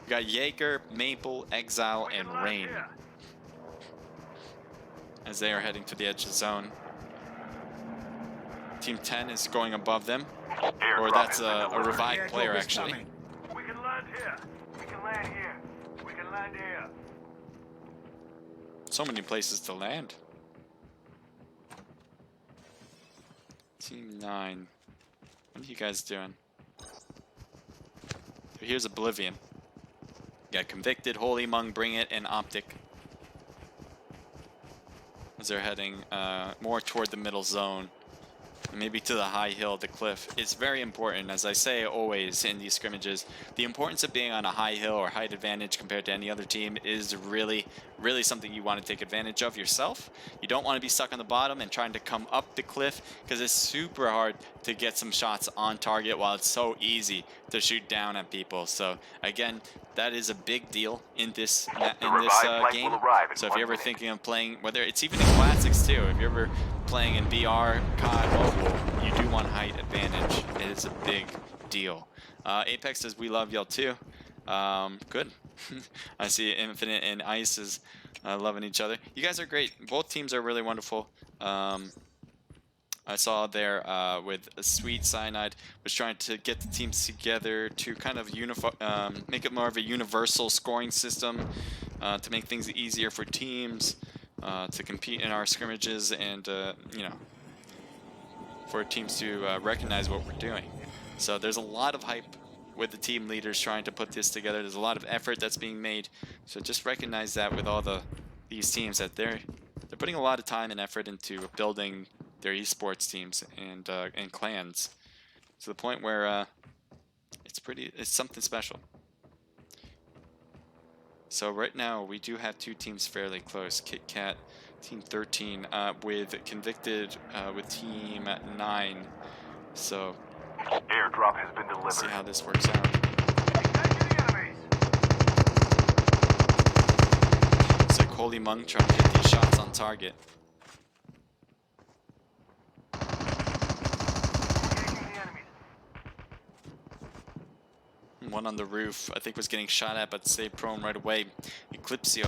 We got Jaeger, Maple, Exile, and Rain. As they are heading to the edge of the zone. Team 10 is going above them. Or that's a revived player, actually. We can land here. We can land here. We can land here. So many places to land. Team 9. What are you guys doing? So here's Oblivion. You got Convicted, Holy Mung, Bring It, and Optic. As they're heading more toward the middle zone. Maybe to the high hill, the cliff. It's very important, as I say always in these scrimmages, the importance of being on a high hill or height advantage compared to any other team is really, really something you want to take advantage of yourself. You don't want to be stuck on the bottom and trying to come up the cliff because it's super hard to get some shots on target while it's so easy to shoot down at people. So again, that is a big deal in this game. So if you're ever thinking of playing, whether it's even in classics too, if you're ever playing in BR, COD, mobile, you do want height advantage. It is a big deal. Apex says we love y'all too. Good. I see Infinite and Ice is loving each other. You guys are great. Both teams are really wonderful. I saw there with Sweet Cyanide was trying to get the teams together to kind of make it more of a universal scoring system to make things easier for teams to compete in our scrimmages and you know, for teams to recognize what we're doing. So there's a lot of hype with the team leaders trying to put this together. There's a lot of effort that's being made. So just recognize that with all these teams that they're putting a lot of time and effort into building their esports teams and clans to the point where it's something special. So right now we do have two teams fairly close. Kit Kat, Team 13, with Convicted with Team 9. So airdrop has been delivered. Let's see how this works out. Looks like Holy Mung trying to get these shots on target. One on the roof, I think was getting shot at, but stayed prone right away. Eclipsio.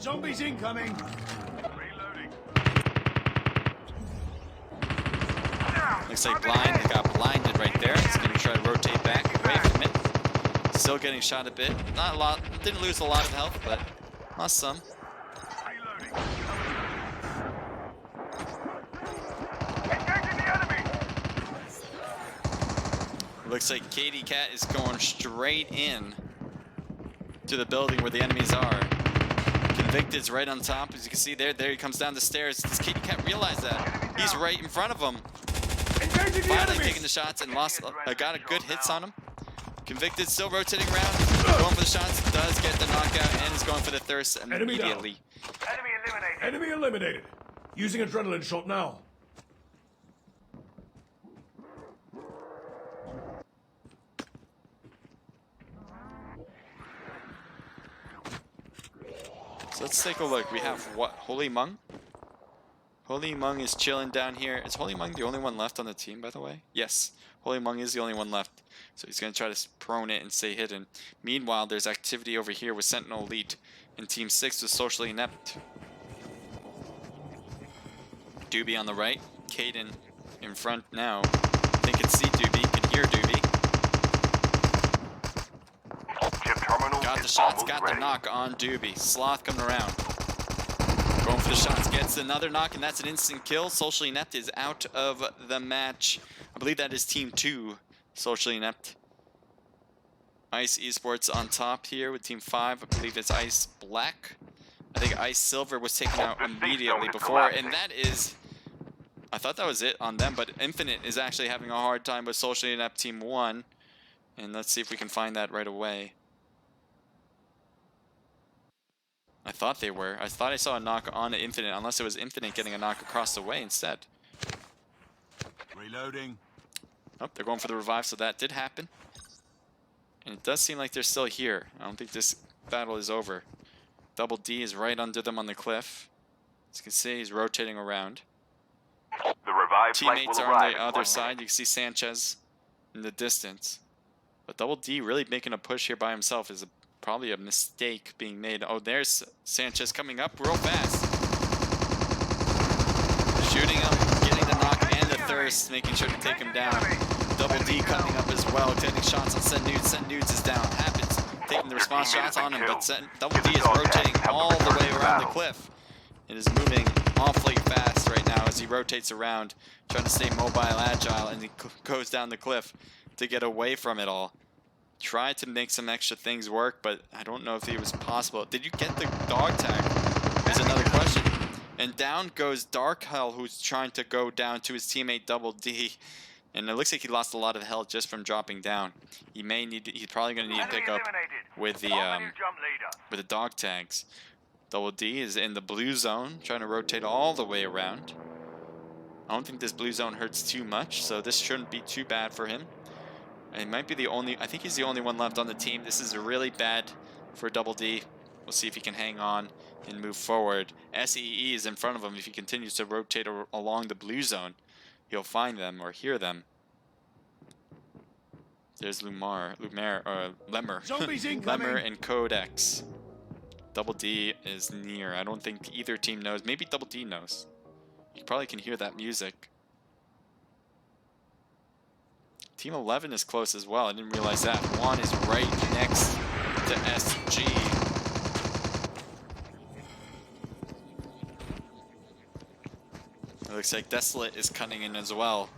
Zombies incoming! Reloading. Looks like blind. They got blinded right there. He's going to try to rotate back away from it. Still getting shot a bit. Not a lot. Didn't lose a lot of health, but lost some. Looks like Katie Cat is going straight in to the building where the enemies are. Convicted's right on top, as you can see there. There he comes down the stairs. Does Katie Cat realize that? He's right in front of him. Finally taking the shots and got a good hits on him. Convicted still rotating around, going for the shots. Does get the knockout and is going for the thirst immediately. Enemy eliminated. Enemy eliminated. Using adrenaline shot now. let's take a look. We have what? Holy Mung? Holy Mung is chilling down here. Is Holy Mung the only one left on the team, by the way? Yes. Holy Mung is the only one left. So he's going to try to prone it and stay hidden. Meanwhile, there's activity over here with Sentinel Elite and Team 6 with Socially Inept. Doobie on the right. Caden in front now. They can see Doobie, can hear Doobie. Chip terminal Got the is shots, almost got ready. the knock on Doobie. Sloth coming around. Going for the shots, gets another knock, and that's an instant kill. Socially Inept is out of the match. I believe that is Team 2, Socially Inept. Ice Esports on top here with Team 5. I believe it's Ice Black. I think Ice Silver was taken out immediately before, and that is... I thought that was it on them, but Infinite is actually having a hard time with Socially Inept Team 1. And let's see if we can find that right away. I thought they were. I thought I saw a knock on Infinite, unless it was Infinite getting a knock across the way instead. Reloading. Oh, they're going for the revive, so that did happen. And it does seem like they're still here. I don't think this battle is over. Double D is right under them on the cliff. As you can see, he's rotating around. The revived flight Teammates will are on arrive the in other 1 side. minute. You can see Sanchez in the distance. But Double D really making a push here by himself is probably a mistake being made. Oh, there's Sanchez coming up real fast. Shooting him, getting the knock and the thirst, making sure to take him down. Double D coming up as well, getting shots on Send Nudes. Send Nudes is down. Happens, taking the response shots on him, but Double D is rotating all the way around the cliff. It is moving awfully fast right now as he rotates around, trying to stay mobile, agile, and he goes down the cliff to get away from it all. Tried to make some extra things work, but I don't know if it was possible. Did you get the dog tag? There's another question. And down goes Dark Hell, who's trying to go down to his teammate Double D. And it looks like he lost a lot of health just from dropping down. He may need to, he's probably going to need to pick up with the dog tags. Double D is in the blue zone, trying to rotate all the way around. I don't think this blue zone hurts too much, so this shouldn't be too bad for him. It might be the only, I think he's the only one left on the team. This is really bad for Double D. We'll see if he can hang on and move forward. SEE is in front of him. If he continues to rotate along the blue zone, he'll find them or hear them. There's Lemmer, Zombies incoming. Lemmer and Codex. Double D is near. I don't think either team knows. Maybe Double D knows. You probably can hear that music. Team 11 is close as well. I didn't realize that. Juan is right next to SG. It looks like Desolate is cutting in as well.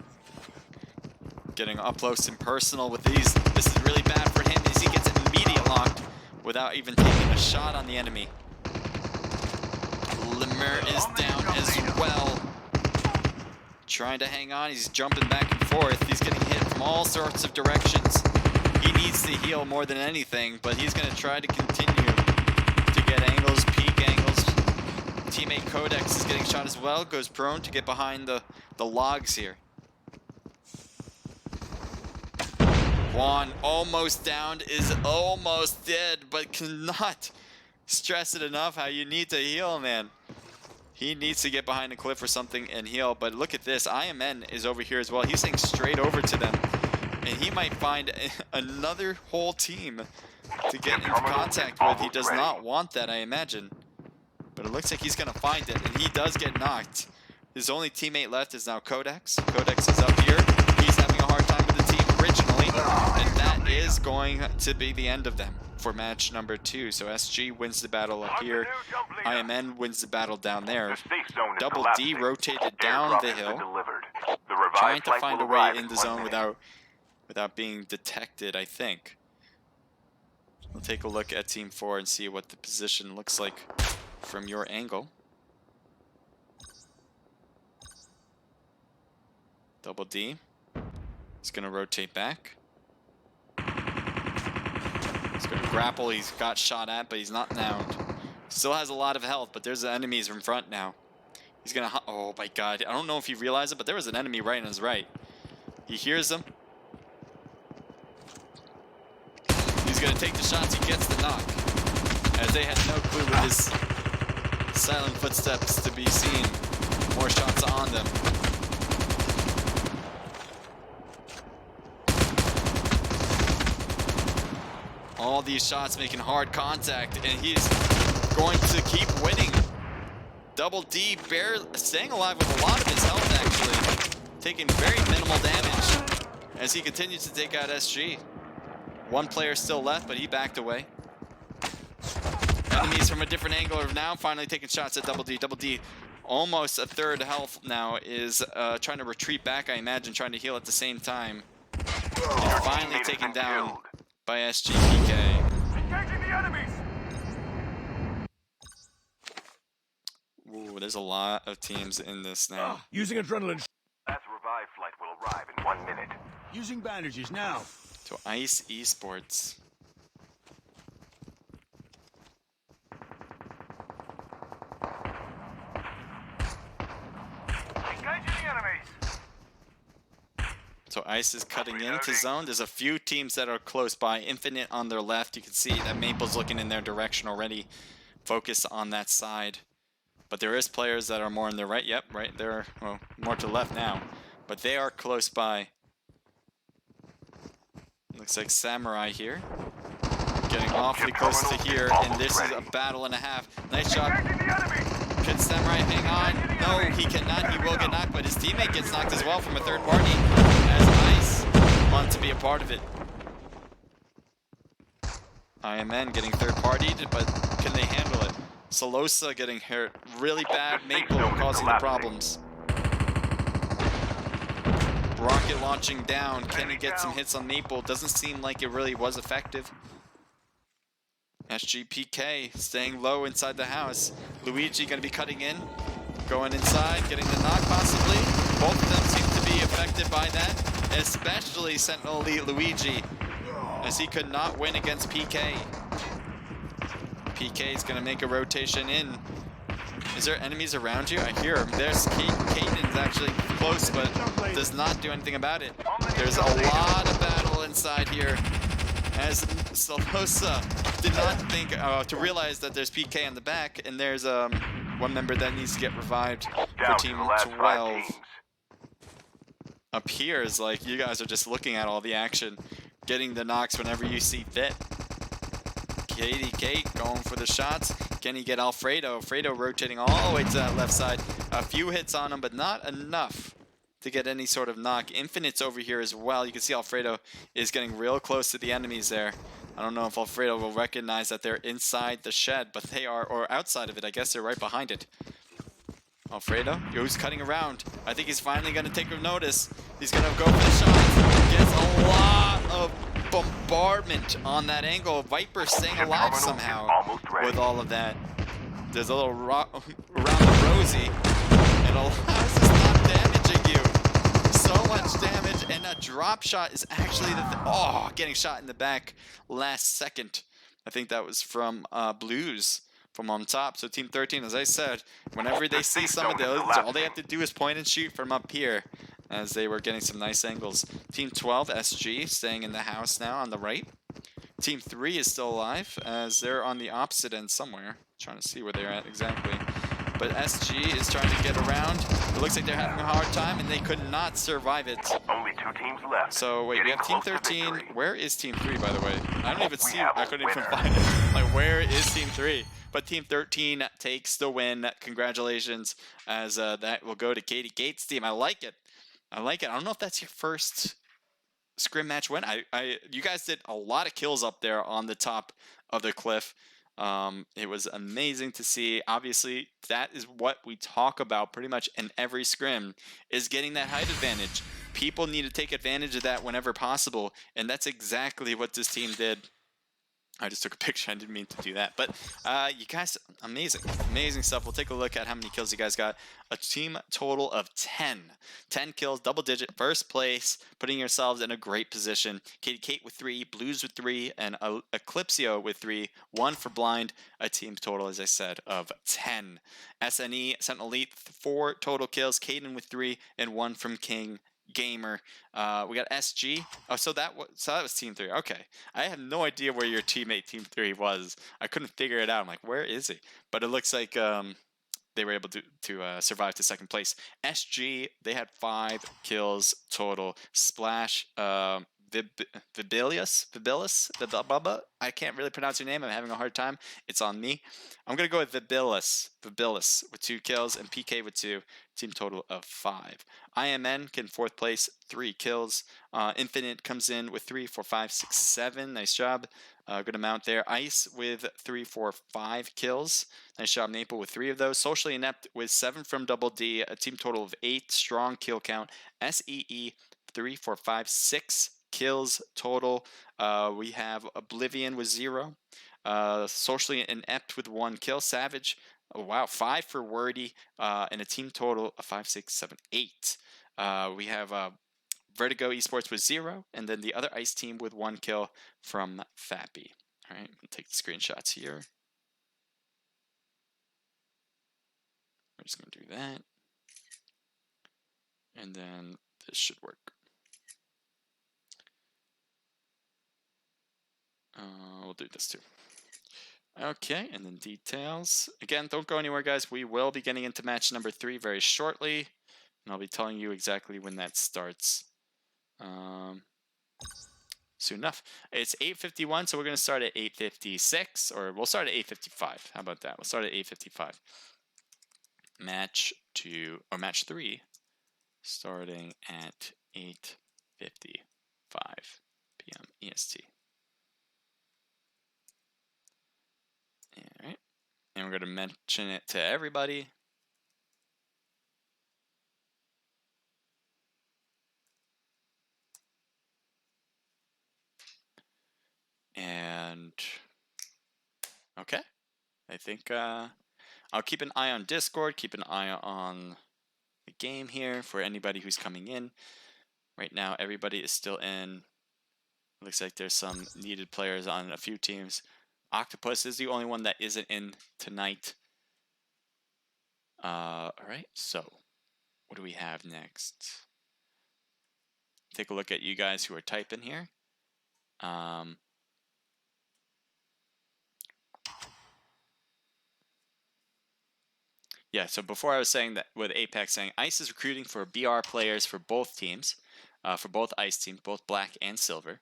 Getting up close and personal with these. This is really bad for him as he gets it immediate locked without even taking a shot on the enemy. Lemur is down as well. Trying to hang on. He's jumping back and forth. He's getting hit from all sorts of directions. He needs to heal more than anything, but he's going to try to continue to get angles, peak angles. Teammate Codex is getting shot as well. Goes prone to get behind the logs here. Juan almost down, is almost dead, but cannot stress it enough how you need to heal, man. He needs to get behind a cliff or something and heal, but look at this. IMN is over here as well. He's staying straight over to them, and he might find another whole team to get into contact with. He does not want that, I imagine. But it looks like he's going to find it, and he does get knocked. His only teammate left is now Codex. Codex is up here. He's having a hard time with the team originally, and that is going to be the end of them for match number 2. So SG wins the battle up here. IMN wins the battle down there. Double D rotated down the hill, trying to find a way in the zone without being detected, I think. We'll take a look at Team 4 and see what the position looks like from your angle. Double D is going to rotate back. He's going to grapple. He's got shot at, but he's not downed. Still has a lot of health, but there's the enemies in front now. He's going to... Oh, my God. I don't know if he realized it, but there was an enemy right on his right. He hears them. He's going to take the shots. He gets the knock. As they had no clue with his Silent footsteps to be seen. More shots on them. All these shots making hard contact, and he's going to keep winning. Double D staying alive with a lot of his health, actually. Taking very minimal damage as he continues to take out SG. One player still left, but he backed away. Enemies from a different angle are now finally taking shots at Double D. Double D, almost a third health now, is trying to retreat back, I imagine, trying to heal at the same time. And finally taken down by SGPK. Engaging the enemies! Ooh, there's a lot of teams in this now. Using adrenaline. That revive flight will arrive in 1 minute. Using bandages now. To Ice Esports. Engaging the enemies! So Ice is cutting into zone. There's a few teams that are close by. Infinite on their left. You can see that Maple's looking in their direction already. Focus on that side. But there is players that are more on their right. Yep, right there. Well, more to the left now. But they are close by. Looks like Samurai here. Getting awfully close to here. And this is a battle and a half. Nice shot. Can Samurai hang on? No, he cannot. He will get knocked. But his teammate gets knocked as well from a third party. As Ice wants to be a part of it. IMN getting third partied, but can they handle it? Solosa getting hurt really bad. Maple causing the problems. Rocket launching down. Can he get some hits on Maple? Doesn't seem like it really was effective. SGPK staying low inside the house. Luigi going to be cutting in. Going inside, getting the knock possibly. Both of them seem to be affected by that. Especially Sentinel Elite Luigi, as he could not win against PK. PK is going to make a rotation in. Is there enemies around you? I hear him. There's Caden's actually close, but does not do anything about it. There's a lot of battle inside here, as Solosa did not think to realize that there's PK on the back, and there's one member that needs to get revived for Team 12. Up here is like you guys are just looking at all the action, getting the knocks whenever you see fit. Kate going for the shots. Can he get Alfredo? Alfredo rotating all the way to that left side. A few hits on him, but not enough to get any sort of knock. Infinite's over here as well. You can see Alfredo is getting real close to the enemies there. I don't know if Alfredo will recognize that they're inside the shed, but they are, or outside of it. I guess they're right behind it. Alfredo, who's cutting around. I think he's finally going to take a notice. He's going to go for the shots. Gets a lot of bombardment on that angle. Viper staying alive somehow with all of that. There's a little around the rosy, and Elias is not damaging you. So much damage, and a drop shot is actually the getting shot in the back last second. I think that was from Blues from on top. So Team 13, as I said, whenever they see some of those, all they have to do is point and shoot from up here, as they were getting some nice angles. Team 12, SG, staying in the house now on the right. Team 3 is still alive, as they're on the opposite end somewhere. Trying to see where they're at exactly. But SG is trying to get around. It looks like they're having a hard time, and they could not survive it. Only 2 teams left. So wait, we have Team 13. Where is Team 3, by the way? I don't even see. I couldn't even find it. Like, where is Team 3? But Team 13 takes the win. Congratulations, as that will go to Katie Gates' team. I like it. I like it. I don't know if that's your first scrim match win. You guys did a lot of kills up there on the top of the cliff. It was amazing to see. Obviously, that is what we talk about pretty much in every scrim, is getting that height advantage. People need to take advantage of that whenever possible, and that's exactly what this team did. I just took a picture. I didn't mean to do that. But you guys, amazing. Amazing stuff. We'll take a look at how many kills you guys got. A team total of 10. 10 kills, double digit, first place, putting yourselves in a great position. Katie Kate with 3, Blues with 3, and Eclipsio with 3. 1 for Blind. A team total, as I said, of 10. SNE, Sentinel Elite, 4 total kills. Caden with 3, and 1 from King Gamer. We got SG. Oh, so that was Team 3. Okay, I have no idea where your teammate Team 3 was. I couldn't figure it out. I'm like, where is he? But it looks like they were able to survive to second place. SG, they had 5 kills total. Splash, Vibilius, I can't really pronounce your name. I'm having a hard time. It's on me. I'm gonna go with Vibilius with 2 kills, and PK with 2. Team total of 5. IMN can 4th place, 3 kills. Infinite comes in with 3, 4, 5, 6, 7. Nice job. Good amount there. Ice with 3, 4, 5 kills. Nice job, Naple, with 3 of those. Socially Inept with 7 from Double D. A team total of 8. Strong kill count. SEE 3, 4, 5, 6 kills total. We have Oblivion with 0. Socially Inept with 1 kill. Savage, oh wow, 5 for Wordy, and a team total of 5, 6, 7, 8. We have Vertigo Esports with 0, and then the other Ice team with 1 kill from Fappy. All right, we'll take the screenshots here. We're just going to do that. And then this should work. We'll do this too. Okay, and then details. Again, don't go anywhere, guys. We will be getting into match number 3 very shortly, and I'll be telling you exactly when that starts soon enough. It's 8:51, so we're going to start at 8:56, or we'll start at 8:55. How about that? We'll start at 8:55. Match 2, or match 3, starting at 8:55 p.m. EST. All right, and we're going to mention it to everybody. And okay, I think I'll keep an eye on Discord, keep an eye on the game here for anybody who's coming in. Right now, everybody is still in. Looks like there's some needed players on a few teams. Octopus is the only one that isn't in tonight. All right, so what do we have next? Take a look at you guys who are typing here. Yeah, so before I was saying that with Apex saying ICE is recruiting for BR players for both teams, for both ICE teams, both black and silver.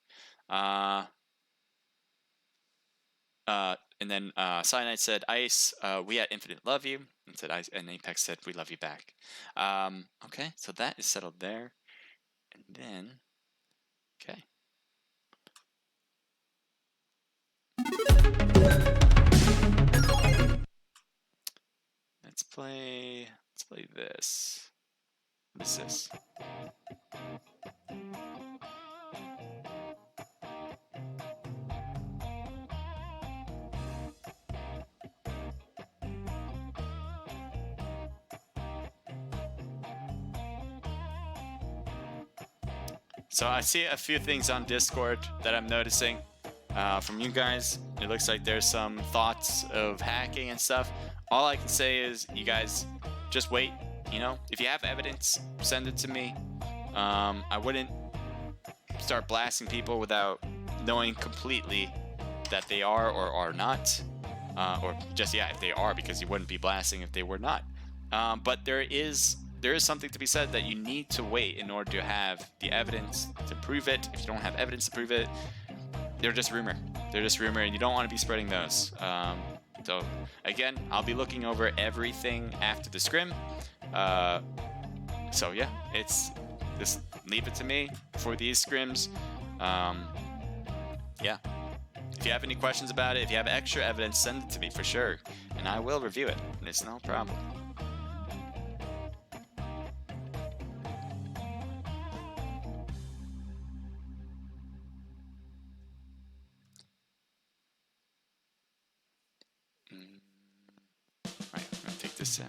And then Cyanide said, ICE, we at Infinite love you. And said ICE, and Apex said, we love you back. Okay, so that is settled there. And then, okay. Let's play this. What is this? So I see a few things on Discord that I'm noticing from you guys. It looks like there's some thoughts of hacking and stuff. All I can say is, you guys, just wait. You know, if you have evidence, send it to me. I wouldn't start blasting people without knowing completely that they are or are not. Or just, yeah, if they are, because you wouldn't be blasting if they were not. But there is something to be said that you need to wait in order to have the evidence to prove it. If you don't have evidence to prove it, they're just rumor. They're just rumor, and you don't want to be spreading those. So again, I'll be looking over everything after the scrim. So yeah, just leave it to me for these scrims. Yeah. If you have any questions about it, if you have extra evidence, send it to me for sure, and I will review it. It's no problem. Alright, I'm gonna take this out.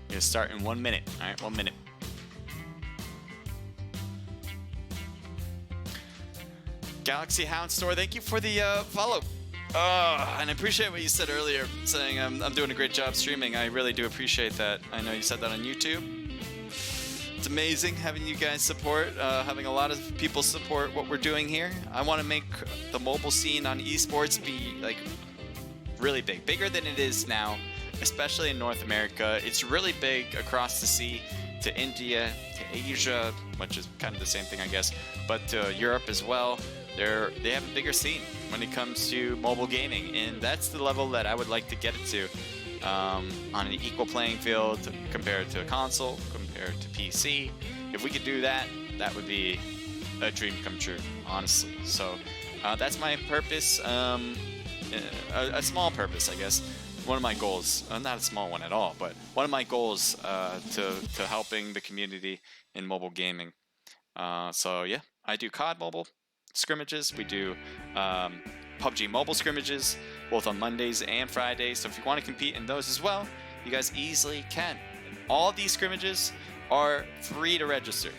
Gonna start in 1 minute. Alright, 1 minute. Galaxy Hound Store, thank you for the follow. And I appreciate what you said earlier, saying I'm doing a great job streaming. I really do appreciate that. I know you said that on YouTube. It's amazing having you guys support, having a lot of people support what we're doing here. I want to make the mobile scene on esports be like really big, bigger than it is now, especially in North America. It's really big across the sea to India, to Asia, which is kind of the same thing, I guess, but to Europe as well. They have a bigger scene when it comes to mobile gaming, and that's the level that I would like to get it to, on an equal playing field compared to a console, compared to PC. If we could do that, that would be a dream come true, honestly. So that's my purpose, a small purpose, I guess. One of my goals, not a small one at all, but one of my goals to helping the community in mobile gaming. So yeah, I do COD mobile scrimmages. We do PUBG mobile scrimmages, both on Mondays and Fridays. So if you want to compete in those as well, you guys easily can. All these scrimmages are free to register.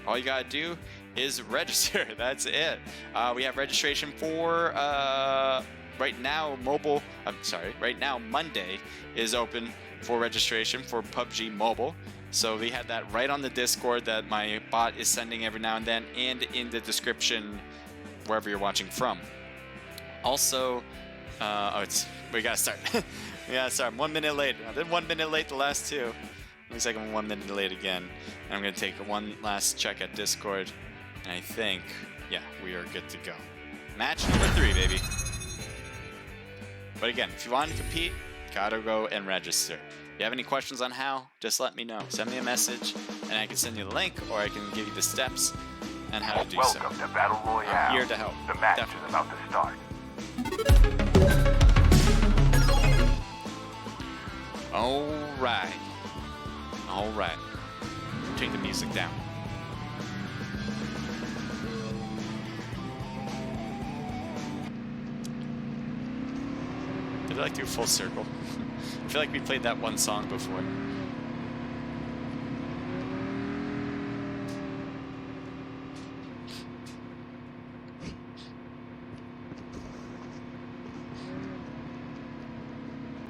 All you gotta do is register. That's it. We have registration for right now. Right now Monday is open for registration for PUBG Mobile. So we have that right on the Discord that my bot is sending every now and then, and in the description wherever you're watching from. Also, we gotta start. We gotta start. 1 minute late. I've been 1 minute late the last two. Looks like I'm 1 minute late again. And I'm gonna take one last check at Discord. And I think, yeah, we are good to go. Match number 3, baby. But again, if you want to compete, gotta go and register. If you have any questions on how, just let me know. Send me a message, and I can send you the link, or I can give you the steps and how to do so. Welcome to Battle Royale. I'm here to help. The match Definitely. is about to start. Alright. Alright. Take the music down. Did I like do a full circle? I feel like we played that one song before.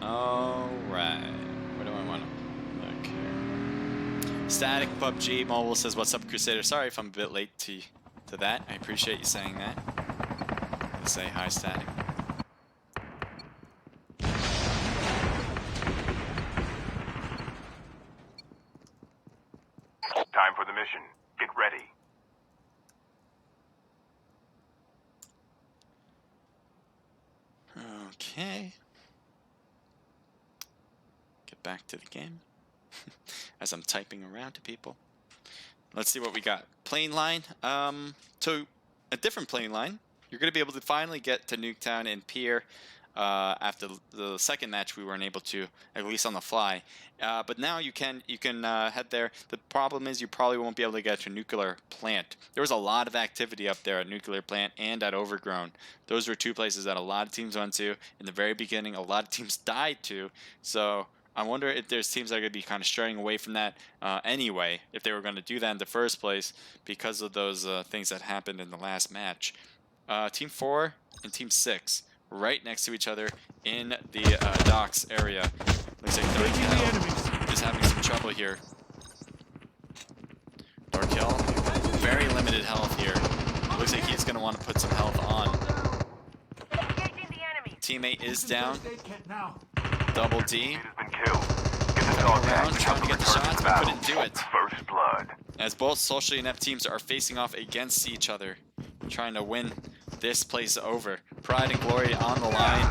Alright. Where do I want to look here? Static PUBG Mobile says, "What's up, Crusader?" Sorry if I'm a bit late to that. I appreciate you saying that. Let's say hi, Static. Time for the mission. Get ready. Okay. Get back to the game as I'm typing around to people. Let's see what we got. Plane line. So a different plane line. You're going to be able to finally get to Nuketown and Pier. After the second match, we weren't able to, at least on the fly. But now you can head there. The problem is you probably won't be able to get to Nuclear Plant. There was a lot of activity up there at Nuclear Plant and at Overgrown. Those were two places that a lot of teams went to in the very beginning. A lot of teams died to. So I wonder if there's teams that are going to be kind of straying away from that anyway, if they were going to do that in the first place because of those things that happened in the last match. Team 4 and Team 6. Right next to each other in the docks area. Looks like Dark is having some trouble here. Dark Hill, very limited health here. Looks like he's going to want to put some health on. Teammate is down. Double D. Coming around, trying to get the shots, but couldn't do it. First blood. As both socially inept teams are facing off against each other, trying to win this place over. Pride and glory on the line.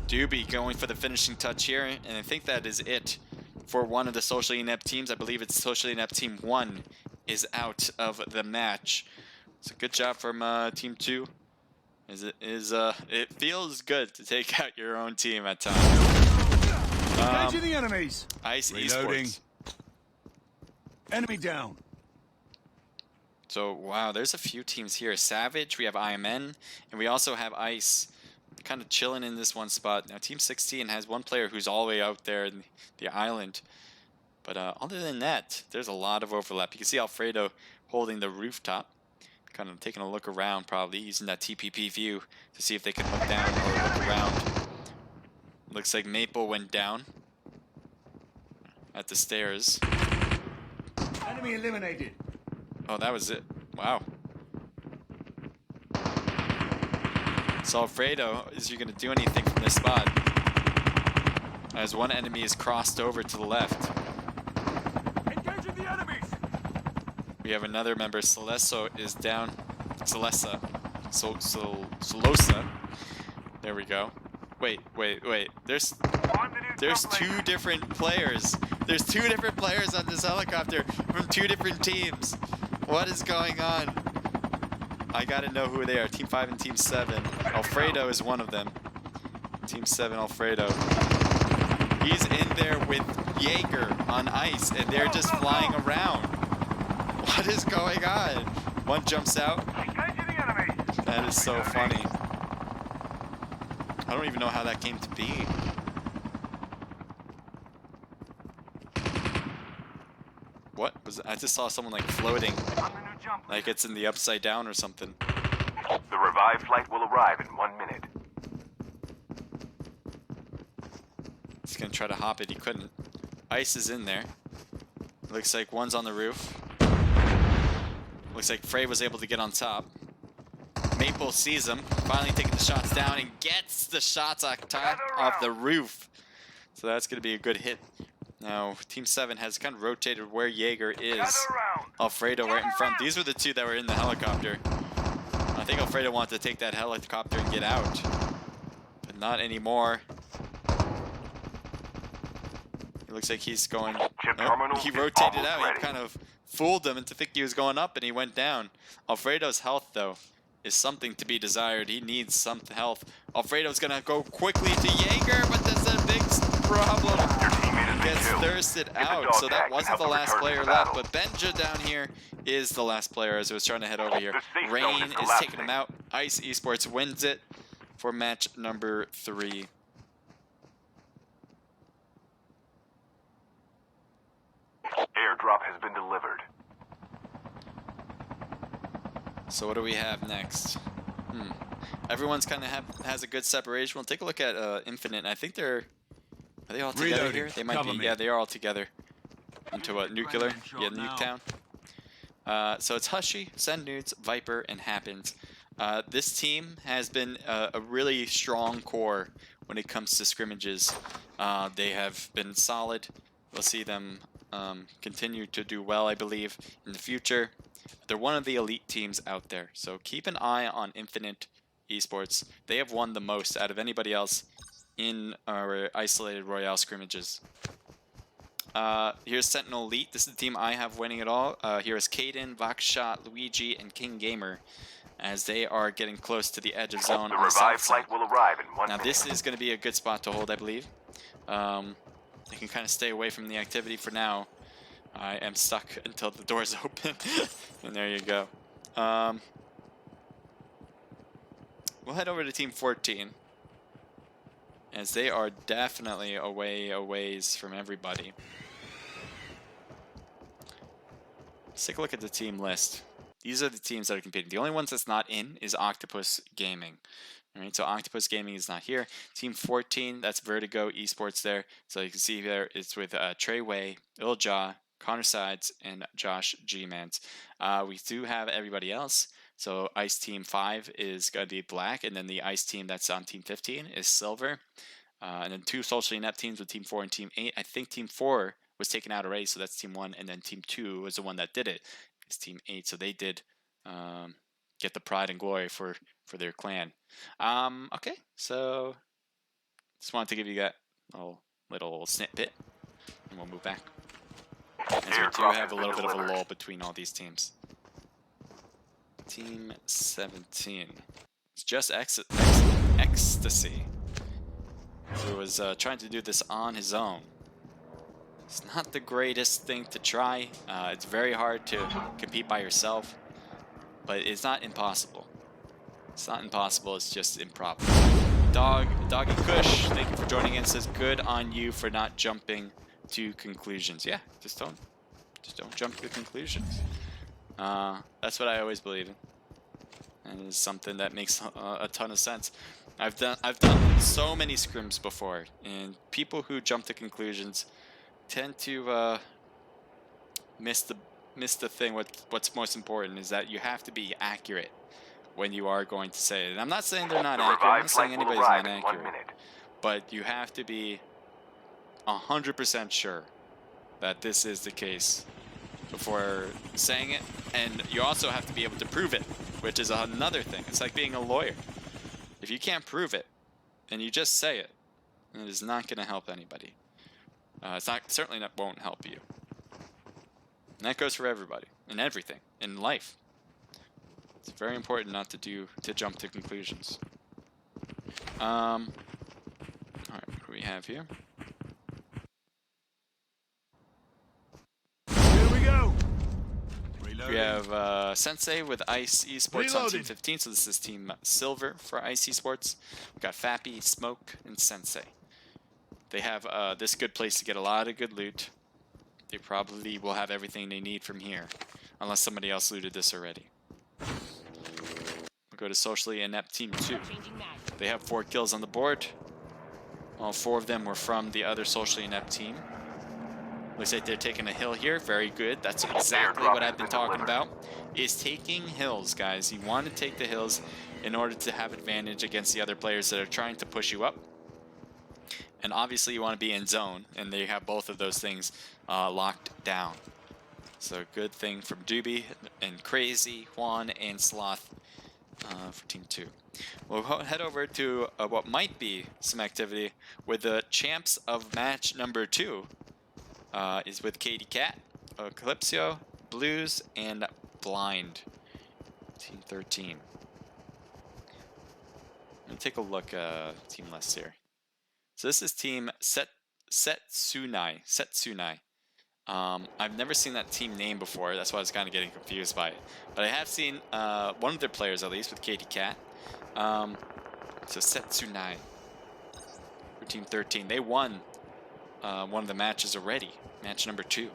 Doobie going for the finishing touch here, and I think that is it for one of the socially inept teams. I believe it's socially inept team 1 is out of the match. So good job from team 2. It feels good to take out your own team at times. Engaging the enemies. Ice Reloading. Esports. Enemy down. So, wow, there's a few teams here. Savage, we have IMN, and we also have Ice kind of chilling in this one spot. Now, Team 16 has one player who's all the way out there in the island. But other than that, there's a lot of overlap. You can see Alfredo holding the rooftop, kind of taking a look around, probably using that TPP view to see if they can look down or look around. Looks like Maple went down at the stairs. Enemy eliminated. Oh, that was it. Wow. So Alfredo, is you going to do anything from this spot? As one enemy is crossed over to the left. Engaging the enemies. We have another member. Celeso is down. Celesa. Celosa. There we go. Wait. There's two different players. There's two different players on this helicopter from two different teams. What is going on? I gotta know who they are. Team 5 and Team 7. Alfredo is one of them. Team 7 Alfredo. He's in there with Jaeger on ice, and they're just flying around. What is going on? One jumps out. Engaging the enemies. That is so funny. I don't even know how that came to be. What was I just saw someone like floating, On the new jump. like it's in the upside down or something. The revived flight will arrive in 1 minute. He's gonna try to hop it, he couldn't. Ice is in there. Looks like one's on the roof. Looks like Frey was able to get on top. Maple sees him, finally taking the shots down and gets the shots on top of the roof. So that's gonna be a good hit. Now, Team 7 has kind of rotated where Jaeger is. Gather around. Alfredo right in front. These were the two that were in the helicopter. I think Alfredo wanted to take that helicopter and get out. But not anymore. It looks like he's going... Oh, he rotated out. He kind of fooled him into thinking he was going up and he went down. Alfredo's health, though, is something to be desired. He needs some health. Alfredo's going to go quickly to Jaeger, but that's a big problem. Gets thirsted out, so that wasn't the last player left, but Benja down here is the last player as it was trying to head over here. Rain is taking him out. Ice Esports wins it for match number 3. Airdrop has been delivered. So what do we have next? Everyone's kind of has a good separation. We'll take a look at Infinite. I think they're... Are they all together Reloading. here? They might Cover be. me. Yeah, they are all together. Into what? Nuclear? Yeah, Nuketown. So it's Hushy, Send Nudes, Viper, and Happens. This team has been a really strong core when it comes to scrimmages. They have been solid. We'll see them continue to do well, I believe, in the future. They're one of the elite teams out there. So keep an eye on Infinite Esports. They have won the most out of anybody else in our isolated Royale scrimmages. Here's Sentinel Elite. This is the team I have winning it all. Here is Caden, Vakshot, Luigi, and King Gamer as they are getting close to the edge of zone. The on the south revived side. flight will arrive in 1 Now minute. this is going to be a good spot to hold, I believe. They can kind of stay away from the activity for now. I am stuck until the doors open. And there you go. We'll head over to Team 14. As they are definitely a ways from everybody. Let's take a look at the team list. These are the teams that are competing. The only ones that's not in is Octopus Gaming. Alright, so Octopus Gaming is not here. Team 14, that's Vertigo Esports there. So you can see there it's with Trey Way, Ilja, Connor Sides, and Josh G-Mans. We do have everybody else. So Ice Team 5 is going to be black, and then the Ice Team that's on Team 15 is silver. And then 2 socially inept teams with Team 4 and Team 8. I think Team 4 was taken out already, so that's Team 1, and then Team 2 was the one that did it. It's Team 8, so they did get the pride and glory for their clan. Okay, so just wanted to give you that little snippet, and we'll move back. As we do have a little bit of a lull between all these teams. Team 17. It's just Ecstasy, who was trying to do this on his own. It's not the greatest thing to try. It's very hard to compete by yourself, but it's not impossible. It's not impossible, it's just improper. Doggy Kush, thank you for joining in. Says good on you for not jumping to conclusions. Yeah, just don't jump to conclusions. That's what I always believe in, and it's something that makes a ton of sense. I've done so many scrims before, and people who jump to conclusions tend to miss miss the thing. What's most important is that you have to be accurate when you are going to say it. And I'm not saying they're not The accurate. I'm revived not saying flight will anybody's arrive not in 1 accurate. minute. But you have to be 100% sure that this is the case before saying it. And you also have to be able to prove it, which is another thing. It's like being a lawyer. If you can't prove it and you just say it, it is not going to help anybody. It's not certainly not won't help you. And that goes for everybody and everything in life. It's very important not to jump to conclusions. All right, what do we have here? Here we go. We have Sensei with Ice Esports on Team Reloading. 15, so this is Team Silver for Ice Esports. We've got Fappy, Smoke, and Sensei. They have this good place to get a lot of good loot. They probably will have everything they need from here, unless somebody else looted this already. We'll go to Socially Inept Team 2. They have 4 kills on the board. All 4 of them were from the other Socially Inept team. Looks like they're taking a hill here. Very good. That's exactly what I've been talking about, is taking hills, guys. You want to take the hills in order to have advantage against the other players that are trying to push you up. And obviously you want to be in zone, and they have both of those things locked down. So good thing from Doobie and Crazy, Juan, and Sloth for Team 2. We'll head over to what might be some activity with the champs of match number 2. Is with Katie Cat, Calypso, Blues, and Blind. Team 13. Let me take a look at team list here. So this is Team Setsunai. I've never seen that team name before. That's why I was kind of getting confused by it. But I have seen one of their players, at least, with Katie Cat. So Setsunai for Team 13. They won one of the matches already. Match number 2.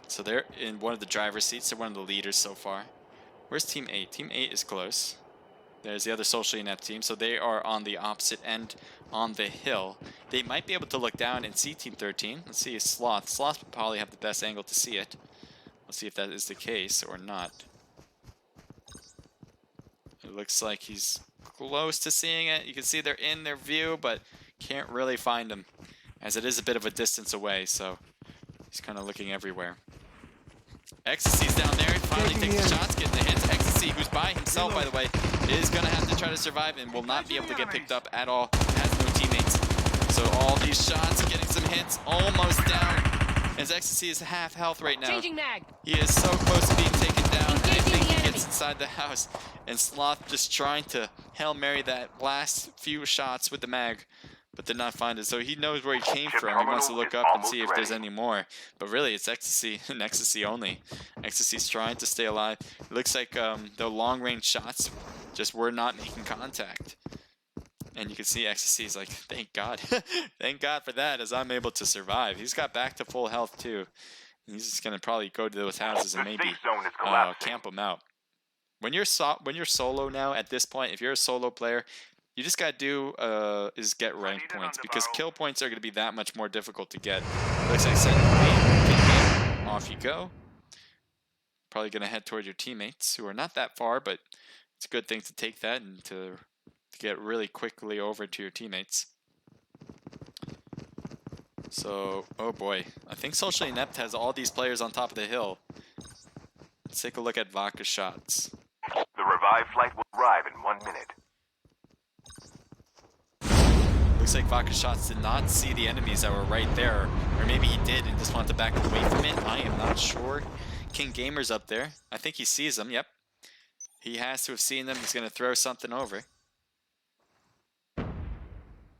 So they're in one of the driver's seats. They're one of the leaders so far. Where's Team 8? Team 8 is close. There's the other Socially Inept team. So they are on the opposite end on the hill. They might be able to look down and see Team 13. Let's see Sloth. Sloth would probably have the best angle to see it. Let's see if that is the case or not. It looks like he's close to seeing it. You can see they're in their view, but can't really find him, as it is a bit of a distance away, so he's kind of looking everywhere. Ecstasy's down there. He finally takes the shots, getting the hits. Ecstasy, who's by himself, by the way, is going to have to try to survive and will not be able to get picked up at all. Has no teammates. So all these shots, getting some hits, almost down. As Ecstasy is half health right now. Changing mag. He is so close to being taken down. I think he gets inside the house. And Sloth just trying to Hail Mary that last few shots with the mag, but did not find it. So he knows where he came from. He wants to look up and see if there's any more. But really, it's Ecstasy and Ecstasy only. Ecstasy's trying to stay alive. It looks like the long-range shots just were not making contact. And you can see Ecstasy's like, thank God. Thank God for that, as I'm able to survive. He's got back to full health, too. He's just going to probably go to those houses and maybe camp them out. When you're solo now, at this point, if you're a solo player, you just got to do is get rank points, because kill points are going to be that much more difficult to get. Looks like setting off you go. Probably going to head toward your teammates, who are not that far, but it's a good thing to take that and to get really quickly over to your teammates. So, oh boy, I think Socially Inept has all these players on top of the hill. Let's take a look at Vodka's shots. The revived flight will arrive in 1 minute. Looks like Vodka's shots did not see the enemies that were right there, or maybe he did and just wanted to back away from it. I am not sure. King Gamer's up there. I think he sees them. Yep, he has to have seen them. He's going to throw something over.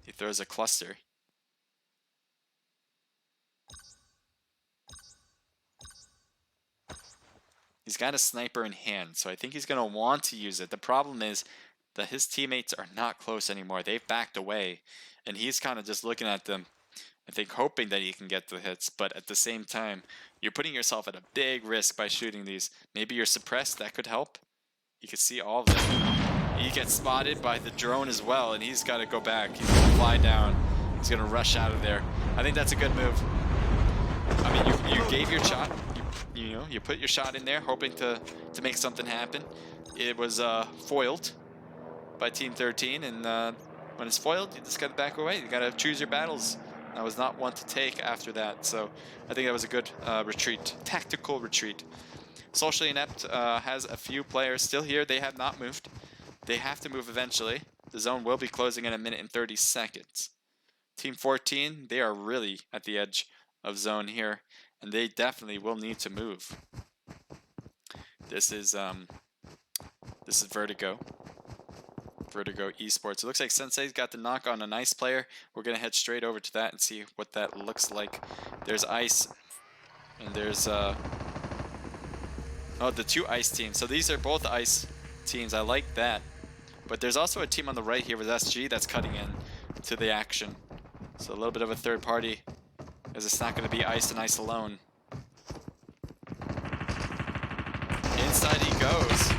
He throws a cluster. He's got a sniper in hand, so I think he's going to want to use it. The problem is that his teammates are not close anymore. They've backed away, and he's kind of just looking at them, I think, hoping that he can get the hits. But at the same time, you're putting yourself at a big risk by shooting these. Maybe you're suppressed. That could help. You can see all of them. He gets spotted by the drone as well, and he's got to go back. He's going to fly down. He's going to rush out of there. I think that's a good move. I mean, you gave your shot. You put your shot in there, hoping to make something happen. It was foiled by Team 13, and when it's foiled, you just got to back away. You got to choose your battles. I was not one to take after that, so I think that was a good retreat, tactical retreat. Socially Inept has a few players still here. They have not moved. They have to move eventually. The zone will be closing in 1 minute and 30 seconds. Team 14, they are really at the edge of zone here, and they definitely will need to move. This is Vertigo. Vertigo Esports. It looks like Sensei's got the knock on a nice player. We're gonna head straight over to that and see what that looks like. There's Ice, and there's oh, the 2 Ice teams. So these are both Ice teams. I like that. But there's also a team on the right here with SG that's cutting in to the action. So a little bit of a third party, as it's not going to be Ice and Ice alone. Inside he goes.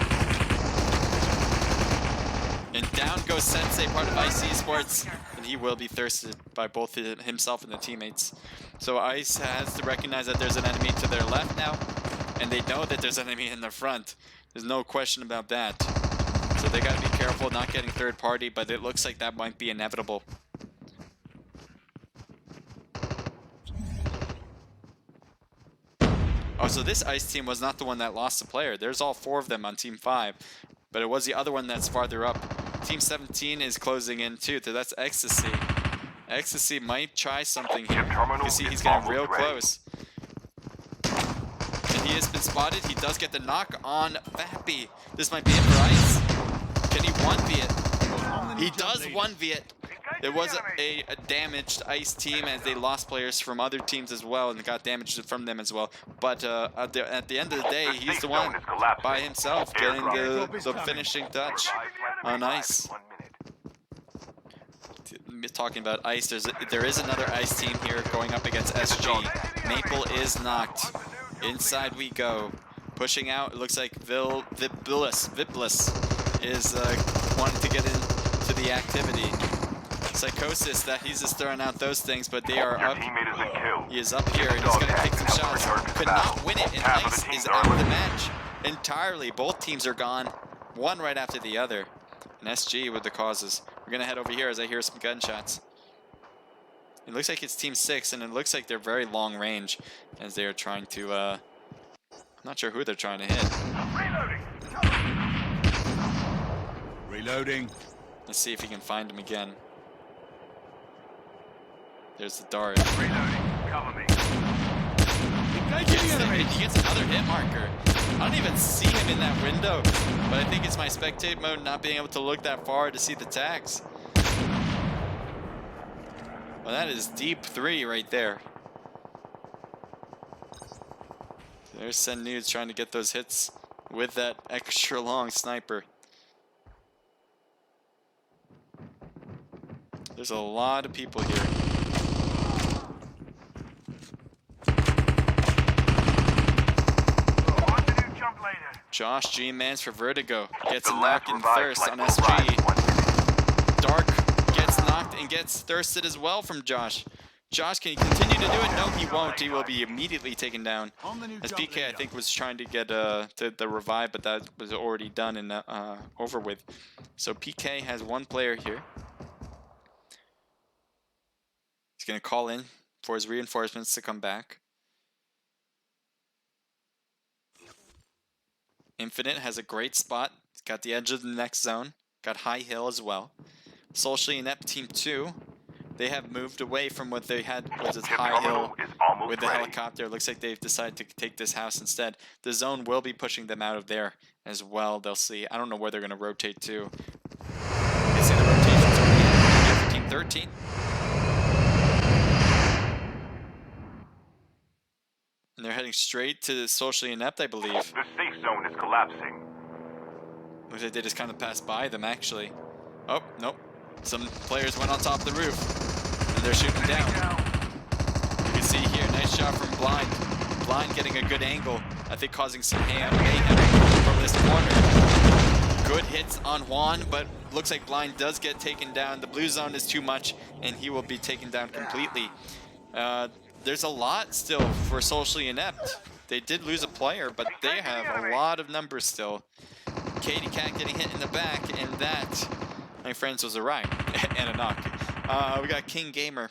And down goes Sensei, part of Ice Esports, and he will be thirsted by both himself and the teammates. So Ice has to recognize that there's an enemy to their left now, and they know that there's an enemy in the front. There's no question about that. So they got to be careful not getting third party, but it looks like that might be inevitable. Oh, so this Ice team was not the one that lost a player. There's all 4 of them on Team 5, but it was the other one that's farther up. Team 17 is closing in too, so that's Ecstasy. Ecstasy might try something here. You can see he's getting real close. And he has been spotted. He does get the knock on Fappy. This might be it for Ice. Can he 1v it? He does 1v it. There was a damaged Ice team as they lost players from other teams as well and got damaged from them as well. But at the end of the day, he's the one by himself getting the finishing touch on Ice. Talking about Ice, there is another Ice team here going up against SG. Maple is knocked. Inside we go. Pushing out, it looks like Viplis is wanting to get into the activity. Psychosis, that he's just throwing out those things, but they are up. He is up here, and he's going to take some shots. Could not win it, and Ice is out of the match entirely. Both teams are gone, one right after the other. And SG with the causes. We're going to head over here as I hear some gunshots. It looks like it's Team 6, and it looks like they're very long range as they are trying to, I'm not sure who they're trying to hit. Reloading. Let's see if he can find him again. There's the dart. Cover me. He gets another hit marker. I don't even see him in that window, but I think it's my spectate mode not being able to look that far to see the tags. Well, that is deep 3 right there. There's Sen Nudes trying to get those hits with that extra long sniper. There's a lot of people here. Josh G-Mans for Vertigo gets a knock in thirst on SG. Dark gets knocked and gets thirsted as well from Josh. Josh, can he continue to do it? No, he won't. He will be immediately taken down. As PK, I think, was trying to get the revive, but that was already done and over with. So PK has 1 player here. He's going to call in for his reinforcements to come back. Infinite has a great spot. He's got the edge of the next zone. Got high hill as well. Socially Inept Team 2. They have moved away from what they had was its high hill with the helicopter. Looks like they've decided to take this house instead. The zone will be pushing them out of there as well. They'll see. I don't know where they're going to rotate to. You can see the rotations here for Team 13. And they're heading straight to Socially Inept, I believe. The safe zone is collapsing. Looks like they just kind of passed by them, actually. Oh, nope. Some players went on top of the roof, and they're shooting down. You can see here, nice shot from Blind. Blind getting a good angle, I think causing some mayhem from this corner. Good hits on Juan, but looks like Blind does get taken down. The blue zone is too much, and he will be taken down completely. there's a lot still for Socially Inept. They did lose a player, but they have a lot of numbers still. Katie Cat getting hit in the back, and that, my friends, was a ride and a knock. We got King Gamer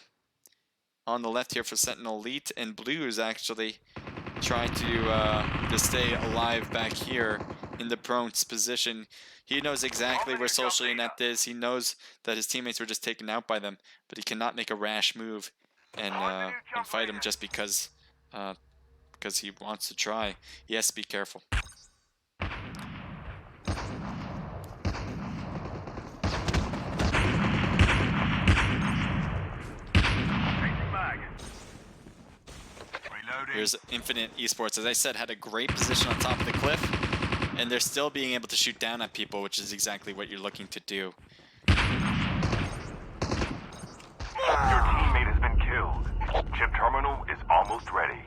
on the left here for Sentinel Elite, and Blues actually trying to stay alive back here in the prone's position. He knows exactly where Socially Inept is. He knows that his teammates were just taken out by them, but he cannot make a rash move and fight him just because he wants to try. He has to be careful. Here's Infinite Esports. As I said, had a great position on top of the cliff, and they're still being able to shoot down at people, which is exactly what you're looking to do. Your teammate has been killed. Chip terminal is almost ready.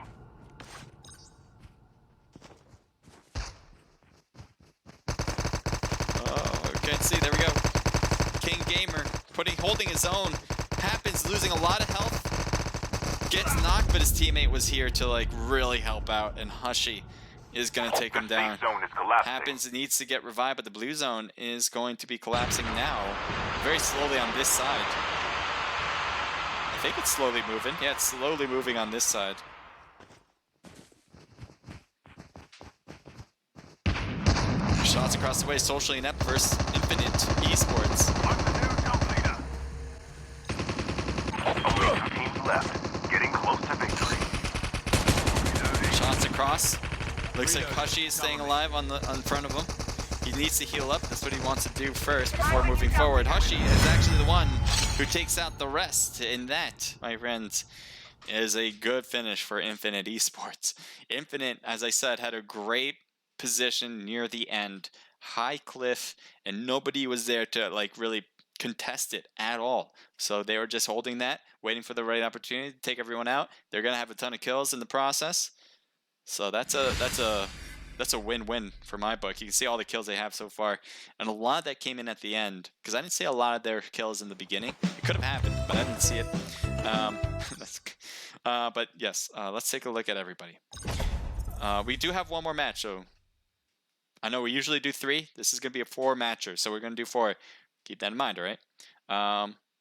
Oh, okay, see, there we go. King Gamer holding his own. Happens losing a lot of health. Gets knocked, but his teammate was here to like really help out, and Hushy is gonna take him down. Zone is collapsing. Happens needs to get revived, but the blue zone is going to be collapsing now, very slowly on this side. I think it's slowly moving. Yeah, it's slowly moving on this side. Shots across the way. Socially Inept versus Infinite Esports. Only 2 teams left. Getting close to victory. Shots across. Looks like Hushy is staying alive on front of him. He needs to heal up. That's what he wants to do first before moving forward. Hushy is actually the one who takes out the rest. And that, my friends, is a good finish for Infinite Esports. Infinite, as I said, had a great position near the end. High cliff, and nobody was there to like really contest it at all. So they were just holding that, waiting for the right opportunity to take everyone out. They're gonna have a ton of kills in the process. So that's a win-win for my book. You can see all the kills they have so far, and a lot of that came in at the end because I didn't see a lot of their kills in the beginning. It could have happened, but I didn't see it. But yes, let's take a look at everybody. We do have one more match, so I know we usually do 3. This is gonna be a 4-matcher, so we're gonna do 4. Keep that in mind, all right?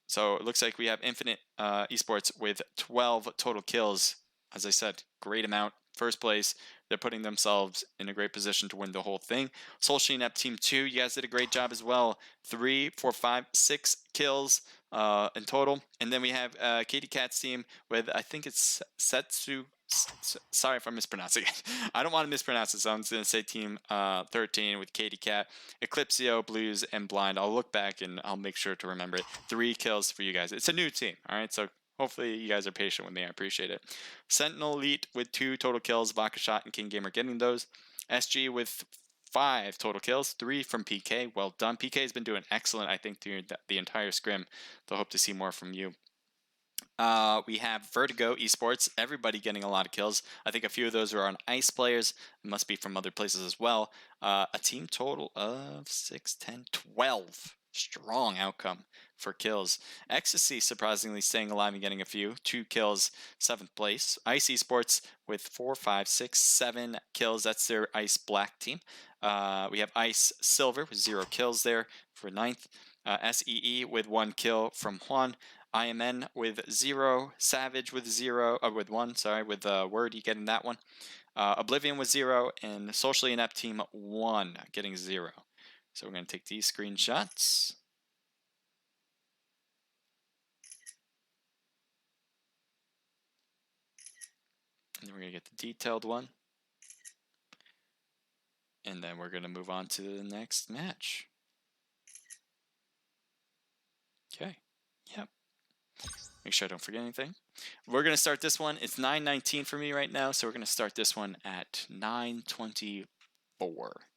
So it looks like we have Infinite Esports with 12 total kills. As I said, great amount. First place. They're putting themselves in a great position to win the whole thing. Socially Inept Team 2, you guys did a great job as well. 3, 4, 5, 6 kills in total. And then we have Katie Cat's team with, I think it's Setsu. Sorry if I'm mispronouncing it. I don't want to mispronounce it, so I'm just going to say Team 13 with Katie Cat, Eclipsio, Blues, and Blind. I'll look back and I'll make sure to remember it. 3 kills for you guys. It's a new team, all right? So hopefully you guys are patient with me. I appreciate it. Sentinel Elite with 2 total kills. Vodka Shot and King Gamer getting those. SG with 5 total kills. 3 from PK. Well done. PK has been doing excellent, I think, through the entire scrim. So hope to see more from you. We have Vertigo Esports, everybody getting a lot of kills. I think a few of those are on ICE players. It must be from other places as well. A team total of 6, 10, 12. Strong outcome for kills. Ecstasy surprisingly staying alive and getting a few. 2 kills, 7th place. ICE Esports with 4, 5, 6, 7 kills. That's their ICE Black team. We have ICE Silver with 0 kills there for 9th. SEE with 1 kill from Juan. IMN with 0, Savage with 0, with 1, sorry, with Word, you getting that one. Oblivion with 0, and Socially Inept Team 1 getting 0. So we're going to take these screenshots. And then we're going to get the detailed one. And then we're going to move on to the next match. Okay, yep. Make sure I don't forget anything. We're going to start this one. It's 9:19 for me right now, so we're going to start this one at 9:24.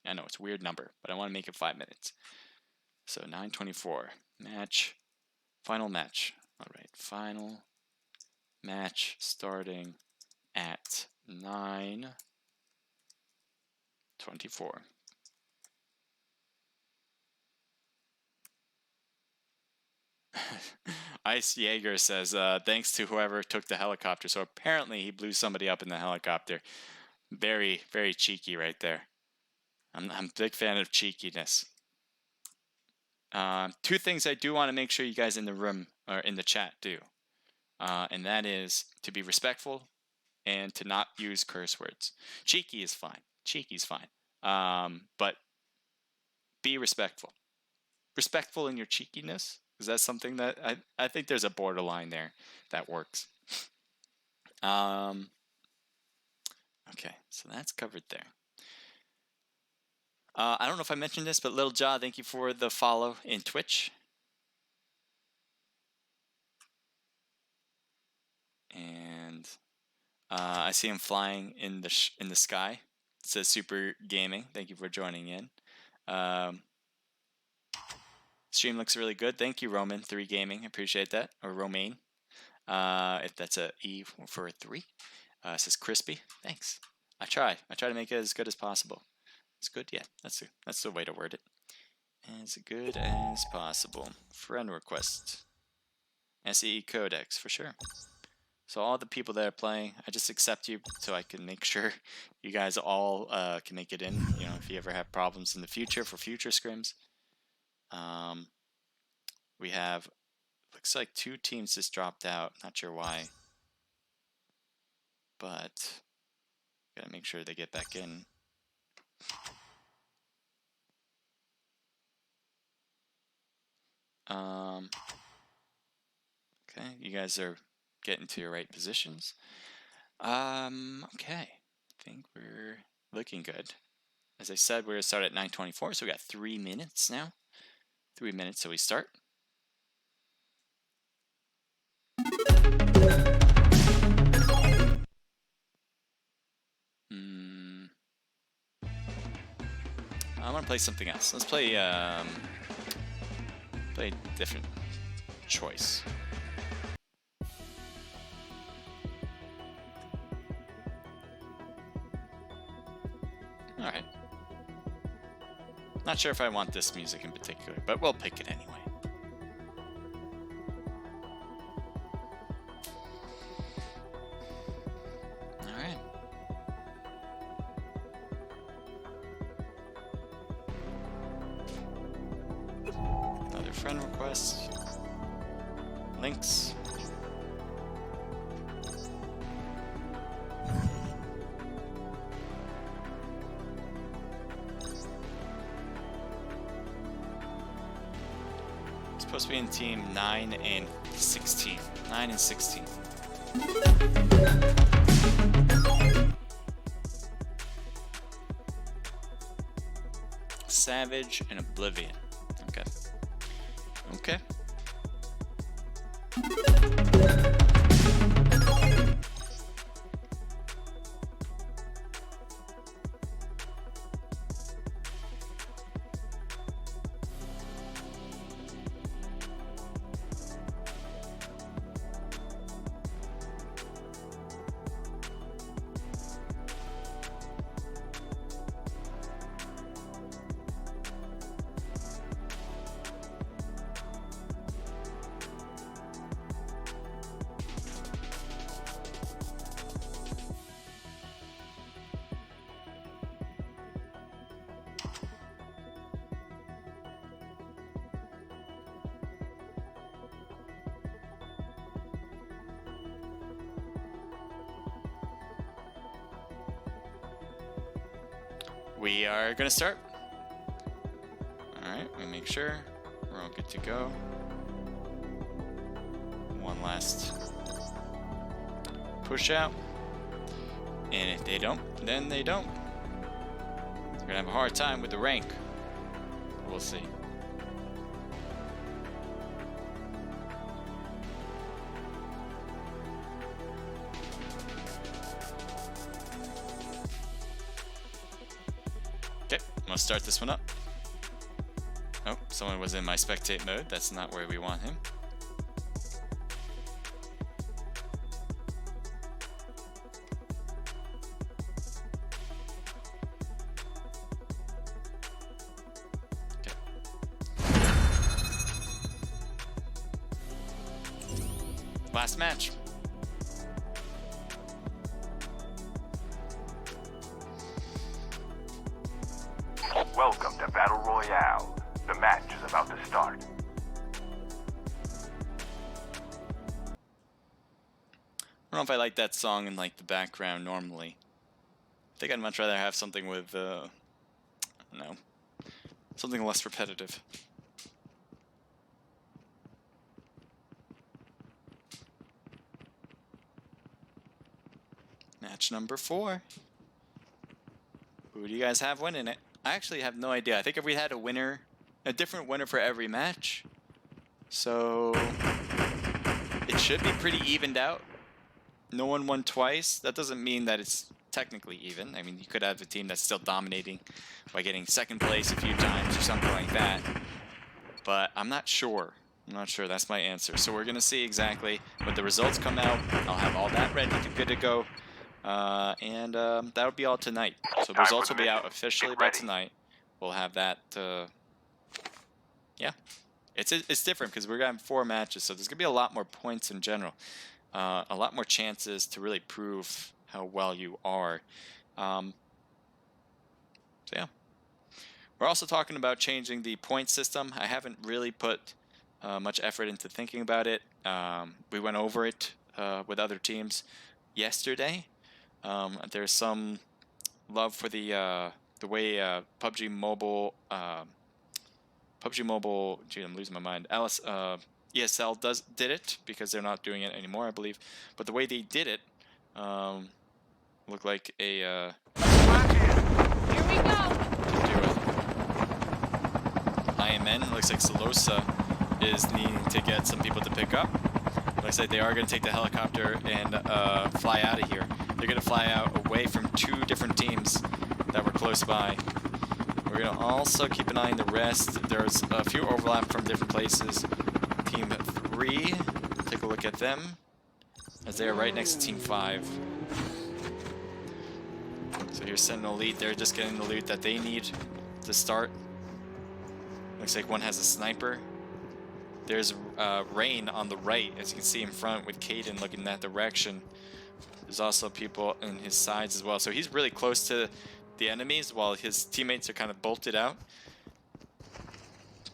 I know it's a weird number, but I want to make it 5 minutes. So 9:24. Match. Final match. All right, final match starting at 9:24. Ice Jaeger says, thanks to whoever took the helicopter. So apparently he blew somebody up in the helicopter. Very, very cheeky right there. I'm a big fan of cheekiness. Two things I do want to make sure you guys in the room or in the chat do. And that is to be respectful and to not use curse words. Cheeky is fine. Cheeky's fine. But be respectful. Respectful in your cheekiness. Is that something that I think there's a borderline there that works. Okay, so that's covered there. I don't know if I mentioned this, but Little Jaw, thank you for the follow in Twitch. And I see him flying in the sky. It says Super Gaming. Thank you for joining in. Stream looks really good. Thank you, Roman3 Gaming. Appreciate that. Or Romaine. If that's a E for a 3. It says crispy. Thanks. I try to make it as good as possible. It's good, yeah. That's the way to word it. As good as possible. Friend request. SEE Codex for sure. So all the people that are playing, I just accept you so I can make sure you guys all can make it in. You know, if you ever have problems in the future for future scrims. We have, looks like 2 teams just dropped out. Not sure why. But gotta make sure they get back in. Okay, you guys are getting to your right positions. Okay, I think we're looking good. As I said, we're gonna start at 9:24, so we got 3 minutes now. 3 minutes till we start. I want to play something else. Let's play play a different choice. All right. Not sure if I want this music in particular, but we'll pick it anyway. All right. Another friend request. Links. Supposed to be in team 9 and 16. 9 and 16. Savage and Oblivion. Okay. Okay. We are gonna start. Alright, we make sure we're all good to go. One last push out. And if they don't, then they don't. They're gonna have a hard time with the rank. We'll see. Let's start this one up. Oh, someone was in my spectate mode. That's not where we want him. last match. Welcome to Battle Royale. The match is about to start. I don't know if I like that song in like the background normally. I think I'd much rather have something with, I don't know, something less repetitive. Match number 4. Who do you guys have winning it? I actually have no idea. I think if we had a winner, a different winner for every match, so it should be pretty evened out. No one won twice. That doesn't mean that it's technically even. I mean, you could have a team that's still dominating by getting second place a few times or something like that. But I'm not sure. I'm not sure. That's my answer. So we're going to see exactly when the results come out. I'll have all that ready to good to go. And that'll be all tonight. So the results will be out officially by tonight. We'll have that. Yeah. It's different because we're going to have 4 matches. So there's going to be a lot more points in general. A lot more chances to really prove how well you are. So yeah. We're also talking about changing the point system. I haven't really put much effort into thinking about it. We went over it with other teams yesterday. There's some love for the way PUBG Mobile, gee, I'm losing my mind. ESL did it because they're not doing it anymore, I believe. But the way they did it looked like a Here we go. IMN. Looks like Salosa is needing to get some people to pick up. Looks like they are going to take the helicopter and fly out of here. They're going to fly out away from 2 different teams that were close by. We're going to also keep an eye on the rest. There's a few overlap from different places. Team 3, take a look at them, as they are right next to Team 5. So here's Sentinel Elite. They're just getting the loot that they need to start. Looks like one has a sniper. There's Rain on the right, as you can see in front, with Caden looking in that direction. There's also people in his sides as well. So he's really close to the enemies while his teammates are kind of bolted out.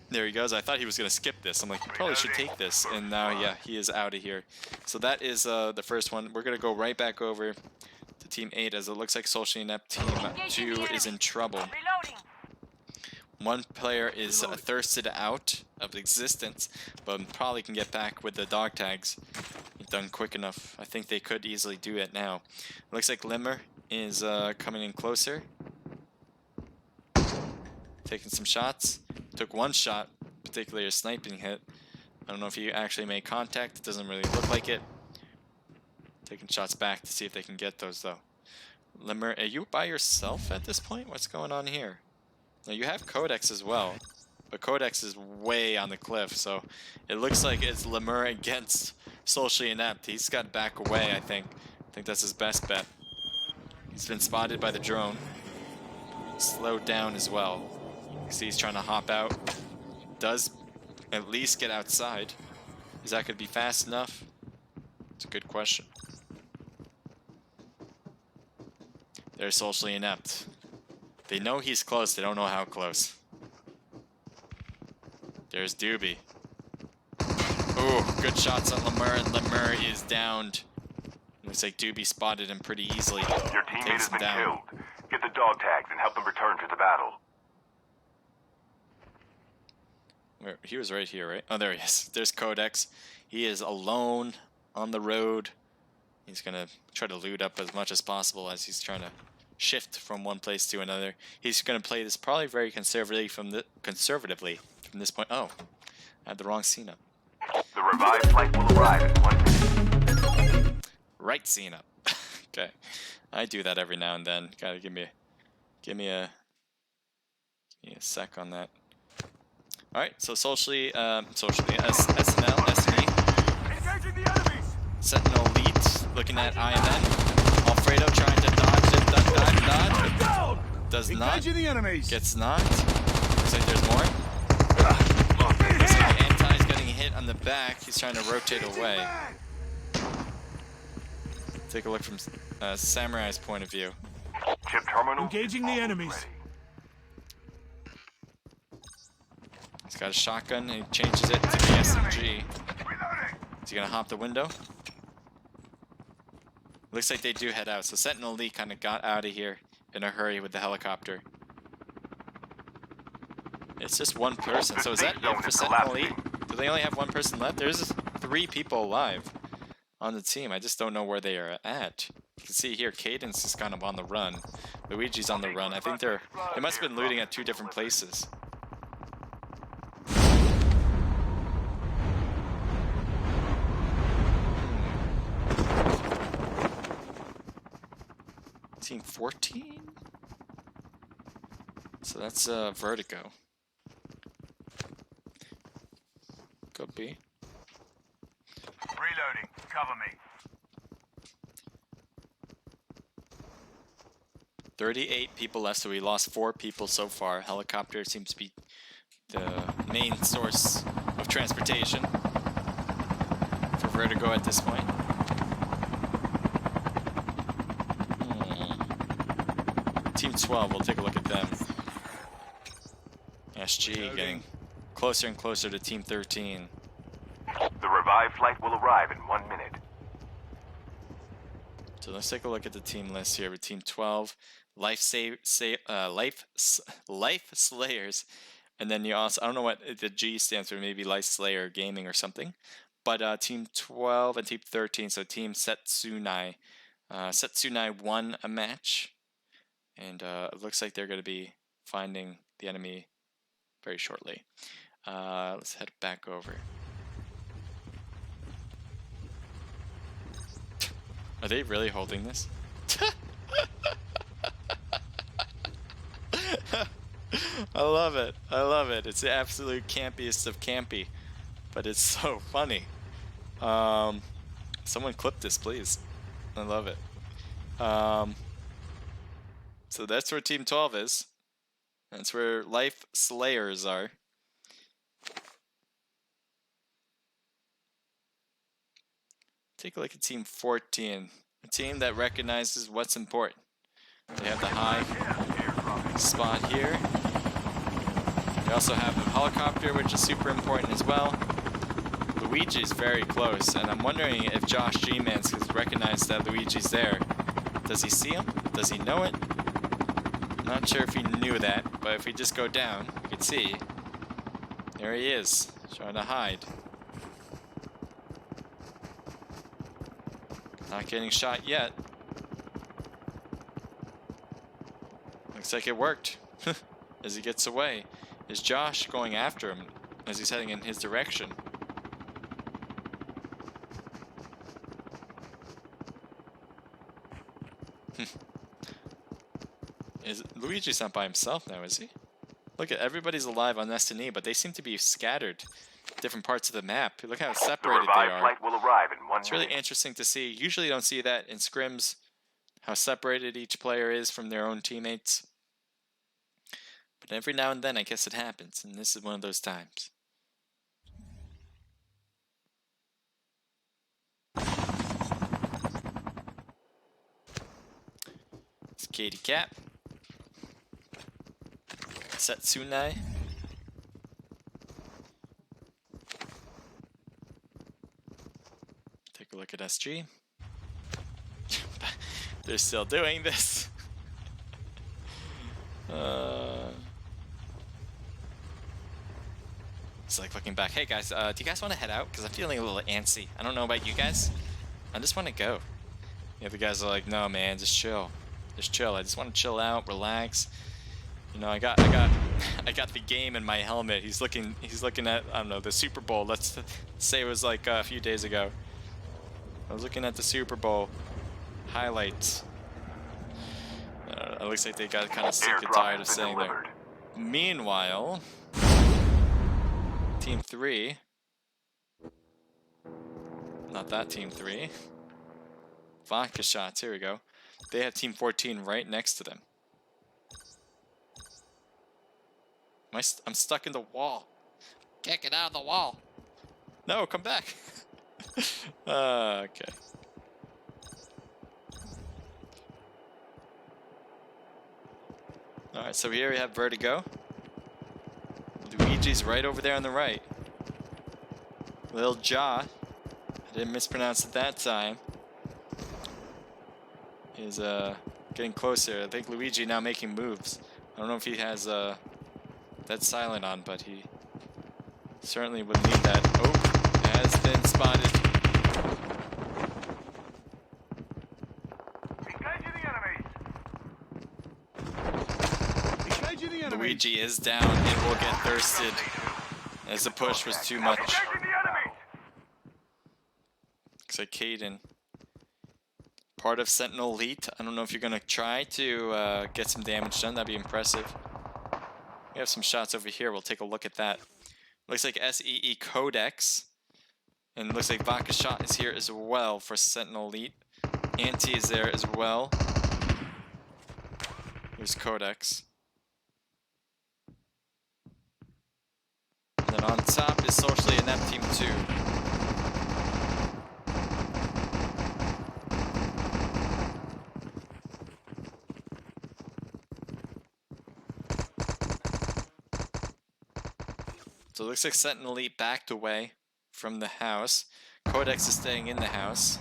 There he goes. I thought he was going to skip this. I'm like, you probably should take this. And now, yeah, he is out of here. So that is the first one. We're going to go right back over to Team 8, as it looks like Socially Inept Team 2 is in trouble. One player is thirsted out of existence, but probably can get back with the dog tags done quick enough. I think they could easily do it now. Looks like Limmer is coming in closer. Taking some shots. Took 1 shot, particularly a sniping hit. I don't know if he actually made contact. It doesn't really look like it. Taking shots back to see if they can get those, though. Limmer, are you by yourself at this point? What's going on here? Now, you have Codex as well, but Codex is way on the cliff, so it looks like it's Limmer against Socially Inept. He's got to back away, I think. I think that's his best bet. He's been spotted by the drone. Slowed down as well. You see he's trying to hop out. Does at least get outside. Is that going to be fast enough? It's a good question. They're Socially Inept. They know he's close, they don't know how close. There's Doobie. Ooh, good shots on Lemur, and Lemur is downed. Looks like Doobie spotted him pretty easily. Your teammate Takes has him been down. killed. Get the dog tags and help them return to the battle. Where, he was right here, right? Oh, there he is. There's Codex. He is alone on the road. He's going to try to loot up as much as possible as he's trying to shift from one place to another. He's going to play this probably very conservatively from this point. Oh, I had the wrong scene up. The revived flight will arrive in 1 minute. Right scene up. Okay, I do that every now and then. Gotta give me a sec on that. All right, so SNL, SME, Engaging the enemies! Sentinel Elite, looking at IMN. Alfredo trying to dodge it, dodge. Down! Does not. Engaging the enemies! Gets knocked. Looks like there's more. Looks like Anti's getting hit on the back. He's trying to rotate away. Take a look from Samurai's point of view. Chip terminal. Engaging the enemies. Ready. He's got a shotgun and he changes it to the SMG. Reloading. Is he gonna hop the window? Looks like they do head out. So Sentinel Lee kind of got out of here in a hurry with the helicopter. It's just one person. So is that it for Sentinel Lee? Do they only have one person left? There's 3 people alive on the team. I just don't know where they are at. You can see here, Cadence is kind of on the run. Luigi's on the run. I think they must have been looting at 2 different places. Team 14? So that's Vertigo. Could be. Reloading. Cover me. 38 people left, so we lost 4 people so far. Helicopter seems to be the main source of transportation for Vertigo at this point. Team 12, we'll take a look at them. SG getting closer and closer to Team 13. The revived flight will arrive in 1 minute. So let's take a look at the team list here with Team 12, Life Slayers, and then you also, I don't know what the G stands for, maybe Life Slayer Gaming or something, but Team 12 and Team 13, so Team Setsunai. Setsunai won a match, and it looks like they're going to be finding the enemy very shortly. Let's head back over. Are they really holding this? I love it. I love it. It's the absolute campiest of campy, but it's so funny. Someone clip this, please. I love it. So that's where Team 12 is. That's where Life Slayers are. Take a look at Team 14, a team that recognizes what's important. They have the high spot here. They also have the helicopter, which is super important as well. Luigi's very close, and I'm wondering if Josh G-Mans has recognized that Luigi's there. Does he see him? Does he know it? Not sure if he knew that, but if we just go down, you can see, there he is, trying to hide. Not getting shot yet. Looks like it worked. As he gets away. Is Josh going after him as he's heading in his direction? Luigi's not by himself now, is he? Look at everybody's alive on S&E, but they seem to be scattered. Different parts of the map. Look how separated they are. Flight will arrive in 1 It's really minute. interesting to see. Usually you don't see that in scrims, how separated each player is from their own teammates. But every now and then I guess it happens, and this is one of those times. It's Katie Cat. Setsunai. Take a look at SG. They're still doing this. It's like looking back. Hey guys, do you guys want to head out? Because I'm feeling a little antsy. I don't know about you guys. I just want to go. The other guys are like, no man, just chill. Just chill. I just want to chill out, relax. You know, I got the game in my helmet. He's looking at, I don't know, the Super Bowl. Let's say it was like a few days ago. I was looking at the Super Bowl highlights. It looks like they got kind of sick and tired of saying there. Meanwhile, Team 3, not that Team 3, vodka shots, here we go. They have Team 14 right next to them. I'm stuck in the wall. Can't get out of the wall. No, come back. Okay. Alright, so here we have Vertigo. Luigi's right over there on the right. Lil Ja, I didn't mispronounce it that time, is getting closer. I think Luigi now making moves. I don't know if he has that silent on, but he certainly would need that. Oh, has been spotted. Engaging the enemies. Engaging the enemy. Luigi is down and will get thirsted as the push was too much. Engaging the enemies. Looks like Caden, part of Sentinel Elite. I don't know if you're going to try to get some damage done. That'd be impressive. We have some shots over here. We'll take a look at that. Looks like SEE Codex. And looks like Vodka Shot is here as well for Sentinel Elite. Anti is there as well. Here's Codex. And then on top is Socially Inept Team 2. So it looks like Sentinel Elite backed away from the house. Codex is staying in the house.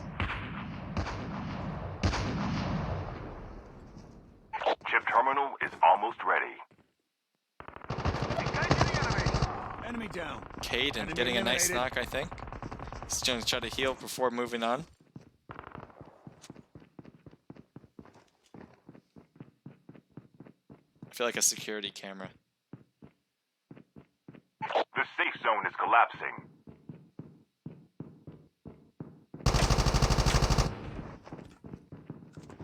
Chip terminal is almost ready. Engaging the enemies. Enemy down. Caden Enemy getting a nice eliminated. knock, I think. He's going to try to heal before moving on. I feel like a security camera. The safe zone is collapsing.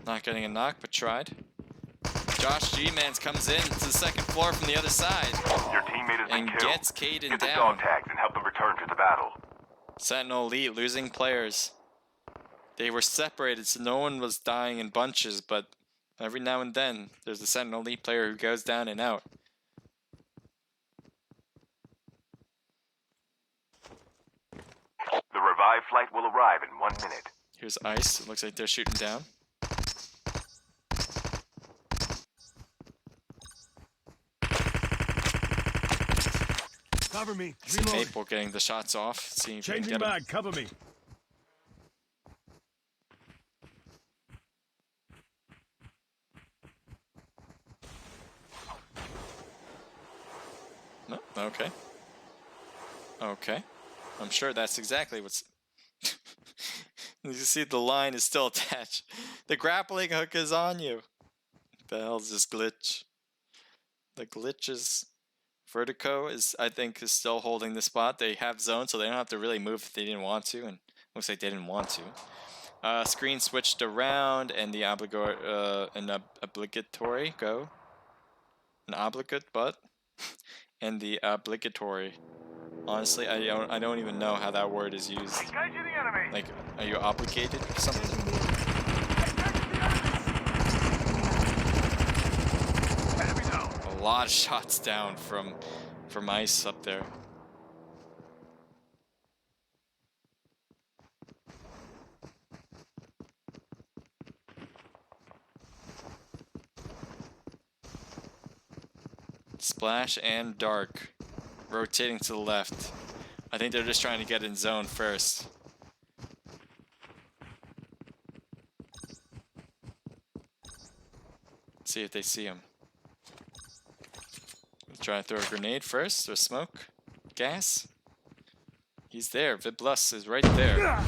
Not getting a knock, but tried. Josh G-Mans comes in to the second floor from the other side Your teammate has been and killed. gets Caden Get the down. dog tags and help them return to the battle. Sentinel Elite losing players. They were separated, so no one was dying in bunches, but every now and then there's a Sentinel Elite player who goes down and out. The revived flight will arrive in 1 minute. Here's Ice. It looks like they're shooting down. Cover me. See Reload. Maple getting the shots off. See if we can Changing get him. mag. Cover me. No? Okay. Okay. I'm sure that's exactly what's... You see the line is still attached. The grappling hook is on you. The hell's this glitch? The glitch is... Vertigo is, I think, is still holding the spot. They have zone, so they don't have to really move if they didn't want to, and looks like they didn't want to. Screen switched around, and the obligatory go. An obligate, but and the obligatory. Honestly, I don't even know how that word is used. Engaging the enemy. Like, are you obligated or something? Enemy down. A lot of shots down from Ice up there. Splash and Dark rotating to the left. I think they're just trying to get in zone first. See if they see him. Try to throw a grenade first, or smoke, gas. He's there. Viblus is right there.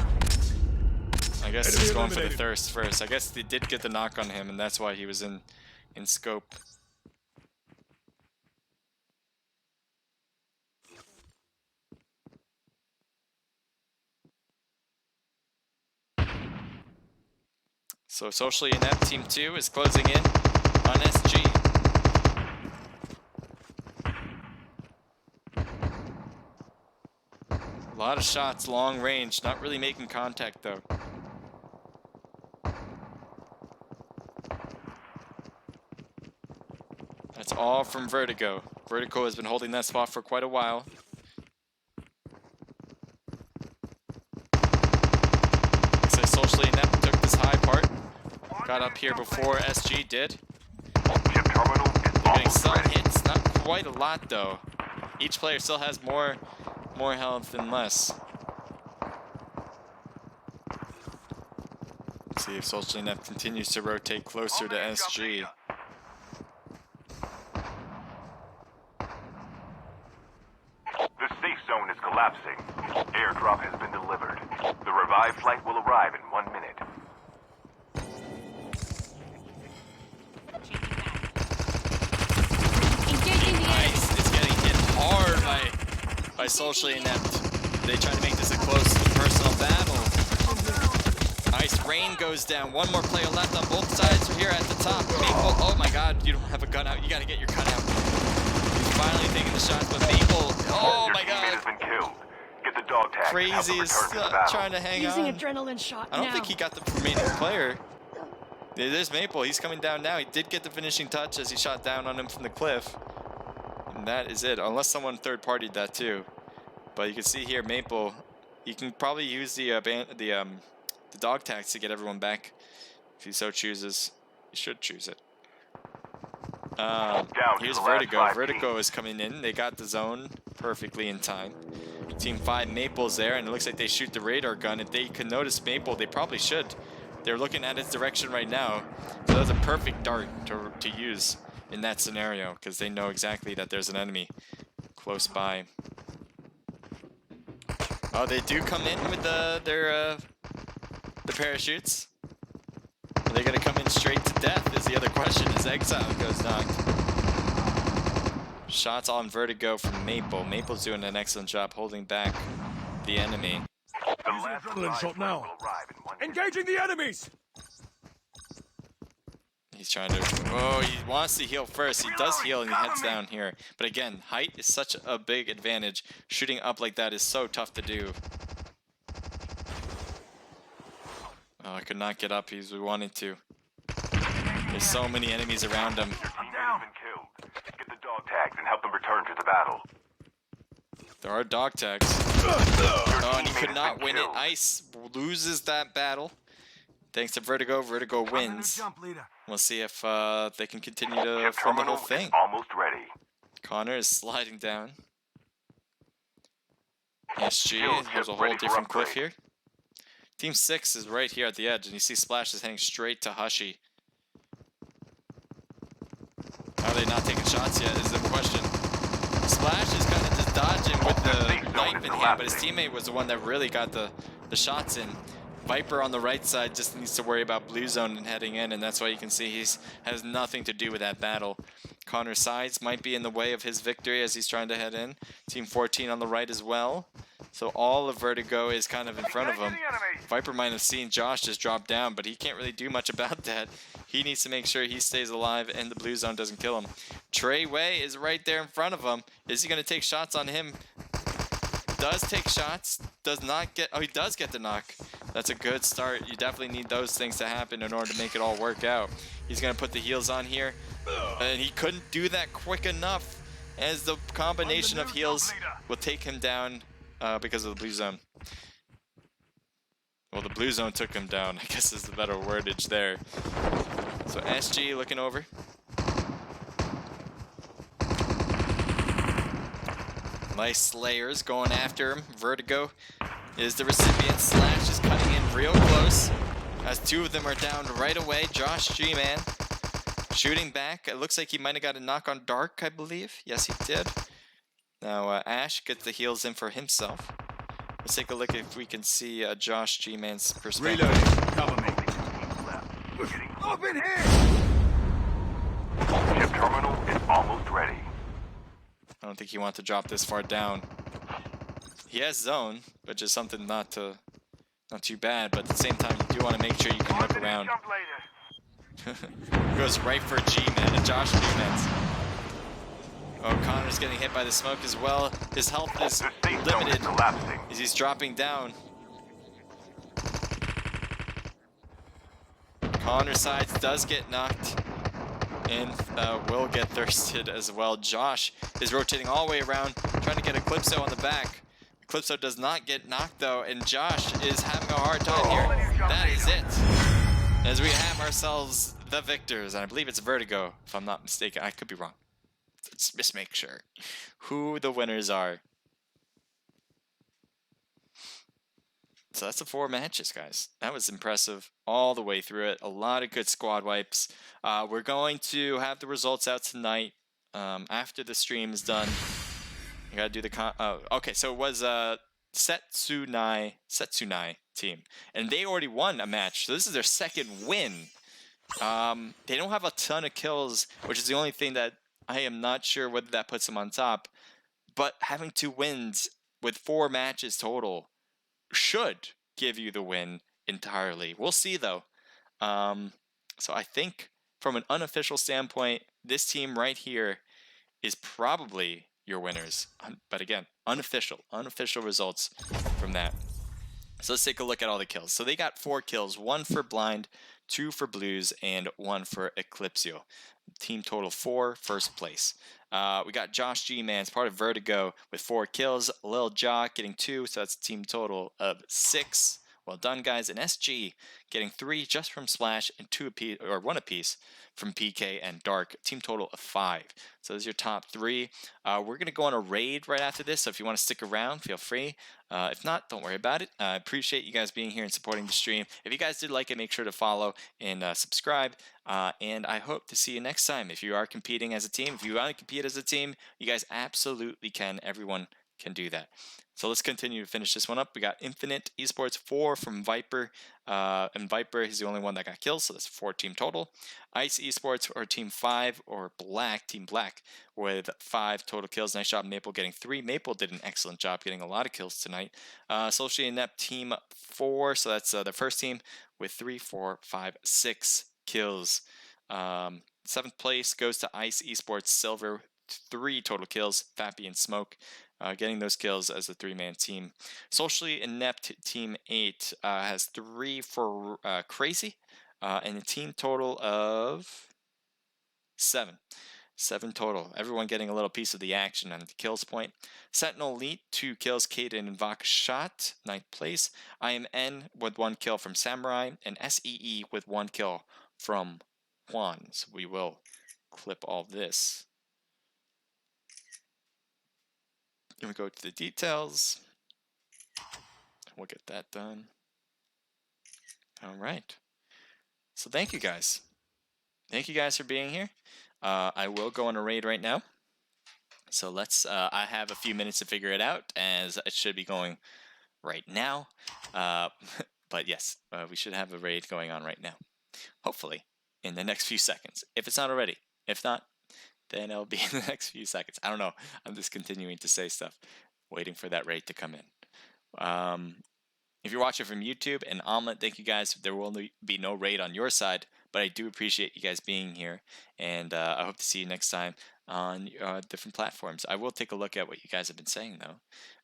I guess he's going for the thirst first. I guess they did get the knock on him, and that's why he was in scope. So Socially Inept Team 2 is closing in on SG. A lot of shots, long range, not really making contact though. That's all from Vertigo. Vertigo has been holding that spot for quite a while. Looks like Socially Inept took this high part. Got up here before SG did. Chip terminal is Getting some hits, not quite a lot though. Each player still has more health than less. Let's see if Social Net continues to rotate closer to SG. The safe zone is collapsing. Airdrop has been delivered. The revived flight will arrive in 1 minute. Engaging the enemy. Ice is getting hit hard by Socially Inept. They try to make this a close personal battle. Ice Rain goes down. One more player left on both sides here at the top. Maple, oh my god, you don't have a gun out. You gotta get your gun out. He's finally taking the shots, but Maple, oh Your my teammate god. has been killed. Get the dog tag. and help Crazy them is return to the battle. trying to hang Using on. adrenaline shot I don't now. think he got the remaining player. There's Maple. He's coming down now. He did get the finishing touch as he shot down on him from the cliff. And that is it. Unless someone third-partied that too. But you can see here, Maple. He can probably use the dog tags to get everyone back if he so chooses. He should choose it. Here's the last Vertigo. 5 Vertigo is coming in. They got the zone perfectly in time. Team 5 Maple's there, and it looks like they shoot the radar gun. If they could notice Maple, they probably should. They're looking at its direction right now. So that's a perfect dart to use in that scenario, because they know exactly that there's an enemy close by. Oh, they do come in with the parachutes. Are they gonna come in straight to death is the other question as Exile goes knocked. Shots on Vertigo from Maple. Maple's doing an excellent job holding back the enemy. The last adrenaline revived shot flight now. will arrive in 1 minute. Engaging the enemies! He's trying to, oh, he wants to heal first. He does heal and he heads down here. But again, height is such a big advantage. Shooting up like that is so tough to do. Oh, I could not get up as we wanted to. There's so many enemies around him. Your teammate has been killed. Get the dog tags and help them return to the battle. There are dog tags. Oh, and he could not win it. Ice loses that battle. Thanks to Vertigo. Vertigo wins. We'll see if they can continue to Ship film the terminal whole thing. is almost ready. Connor is sliding down. SG Shield has a ship whole ready for different cliff upgrade. here. Team 6 is right here at the edge, and you see Splash is heading straight to Hushy. Are they not taking shots yet is the question. Splash is kind of just dodging with the knife in hand, but his teammate was the one that really got the shots in. Viper on the right side just needs to worry about blue zone and heading in, and that's why you can see he has nothing to do with that battle. Connor's sides might be in the way of his victory as he's trying to head in. Team 14 on the right as well. So all of Vertigo is kind of in front of him. Viper might have seen Josh just drop down, but he can't really do much about that. He needs to make sure he stays alive and the blue zone doesn't kill him. Trey Way is right there in front of him. Is he going to take shots on him? Does take shots. Does not get... Oh, he does get the knock. That's a good start. You definitely need those things to happen in order to make it all work out. He's going to put the heals on here. And he couldn't do that quick enough, as the combination of heals will take him down because of the blue zone. Well, the blue zone took him down, I guess is the better wordage there. So SG looking over. Nice Slayers going after him. Vertigo is the recipient. Slash is cutting in real close, as two of them are down right away. Josh G-Man shooting back. It looks like he might have got a knock on Dark, I believe. Yes, he did. Now Ash gets the heals in for himself. Let's take a look if we can see Josh G-Man's perspective. Reloading. Cover me. We're getting Up in here! Ship terminal is almost ready. I don't think he wants to drop this far down. He has zone, which is something not too bad, but at the same time, you do want to make sure you can look around. Goes right for G-Man, and Josh G-Man's. Oh, Connor's getting hit by the smoke as well. His health is The safe zone is limited collapsing. as he's dropping down. Connor's sides does get knocked and will get thirsted as well. Josh is rotating all the way around, trying to get a Calypso on the back. Calypso does not get knocked though, and Josh is having a hard time here. That is it. As we have ourselves the victors, and I believe it's Vertigo, if I'm not mistaken. I could be wrong. Let's just make sure who the winners are. So that's the 4 matches, guys. That was impressive all the way through it. A lot of good squad wipes. We're going to have the results out tonight after the stream is done. You gotta do the okay, so it was Setsunai team, and they already won a match. So this is their second win. They don't have a ton of kills, which is the only thing that I am not sure whether that puts them on top. But having 2 wins with 4 matches total should give you the win entirely. We'll see though. So I think from an unofficial standpoint, this team right here is probably your winners. But again, unofficial results from that. So let's take a look at all the kills. So they got 4 kills, 1 for Blind, 2 for Blues, and 1 for Eclipsio. Team total 4, first place. We got Josh G, man, it's part of Vertigo with 4 kills. Lil Jock getting 2, so that's a team total of 6. Well done, guys. And SG getting 3 just from Splash and 2 apiece, or 1 apiece from PK and Dark. Team total of 5. So those are your top 3. We're gonna go on a raid right after this. So if you want to stick around, feel free. If not, don't worry about it. I appreciate you guys being here and supporting the stream. If you guys did like it, make sure to follow and subscribe. And I hope to see you next time. If you are competing as a team, if you want to compete as a team, you guys absolutely can. Everyone can do that. So let's continue to finish this one up. We got Infinite Esports 4 from Viper. And Viper, he's the only one that got kills, so that's 4 team total. Ice Esports or Team 5 or Team Black with 5 total kills. Nice job, Maple getting 3. Maple did an excellent job getting a lot of kills tonight. Socially Inept Team 4, so that's the first team with 3, 4, 5, 6 kills. 7th place goes to Ice Esports Silver, 3 total kills. Fappy and Smoke getting those kills as a 3-man team. Socially Inept Team 8 has 3 for Crazy, and a team total of 7. 7 total. Everyone getting a little piece of the action on the kills point. Sentinel Elite, 2 kills. Kaden and Vaka shot, 9th place. I am N with 1 kill from Samurai, and SEE with 1 kill from Juan. So we will clip all this. Then we go to the details. We'll get that done. All right. So thank you guys. Thank you guys for being here. I will go on a raid right now. So let's, I have a few minutes to figure it out, as it should be going right now. But yes, we should have a raid going on right now. Hopefully in the next few seconds, if it's not already. If not, then it'll be in the next few seconds. I don't know. I'm just continuing to say stuff, waiting for that raid to come in. If you're watching from YouTube, and Omelet, thank you guys. There will be no raid on your side, but I do appreciate you guys being here, and I hope to see you next time on different platforms. I will take a look at what you guys have been saying, though.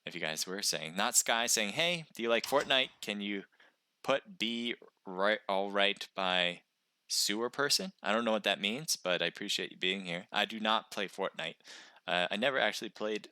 If you guys were saying, not Sky saying, hey, do you like Fortnite? Can you put B right all right by sewer person? I don't know what that means, but I appreciate you being here. I do not play Fortnite. I never actually played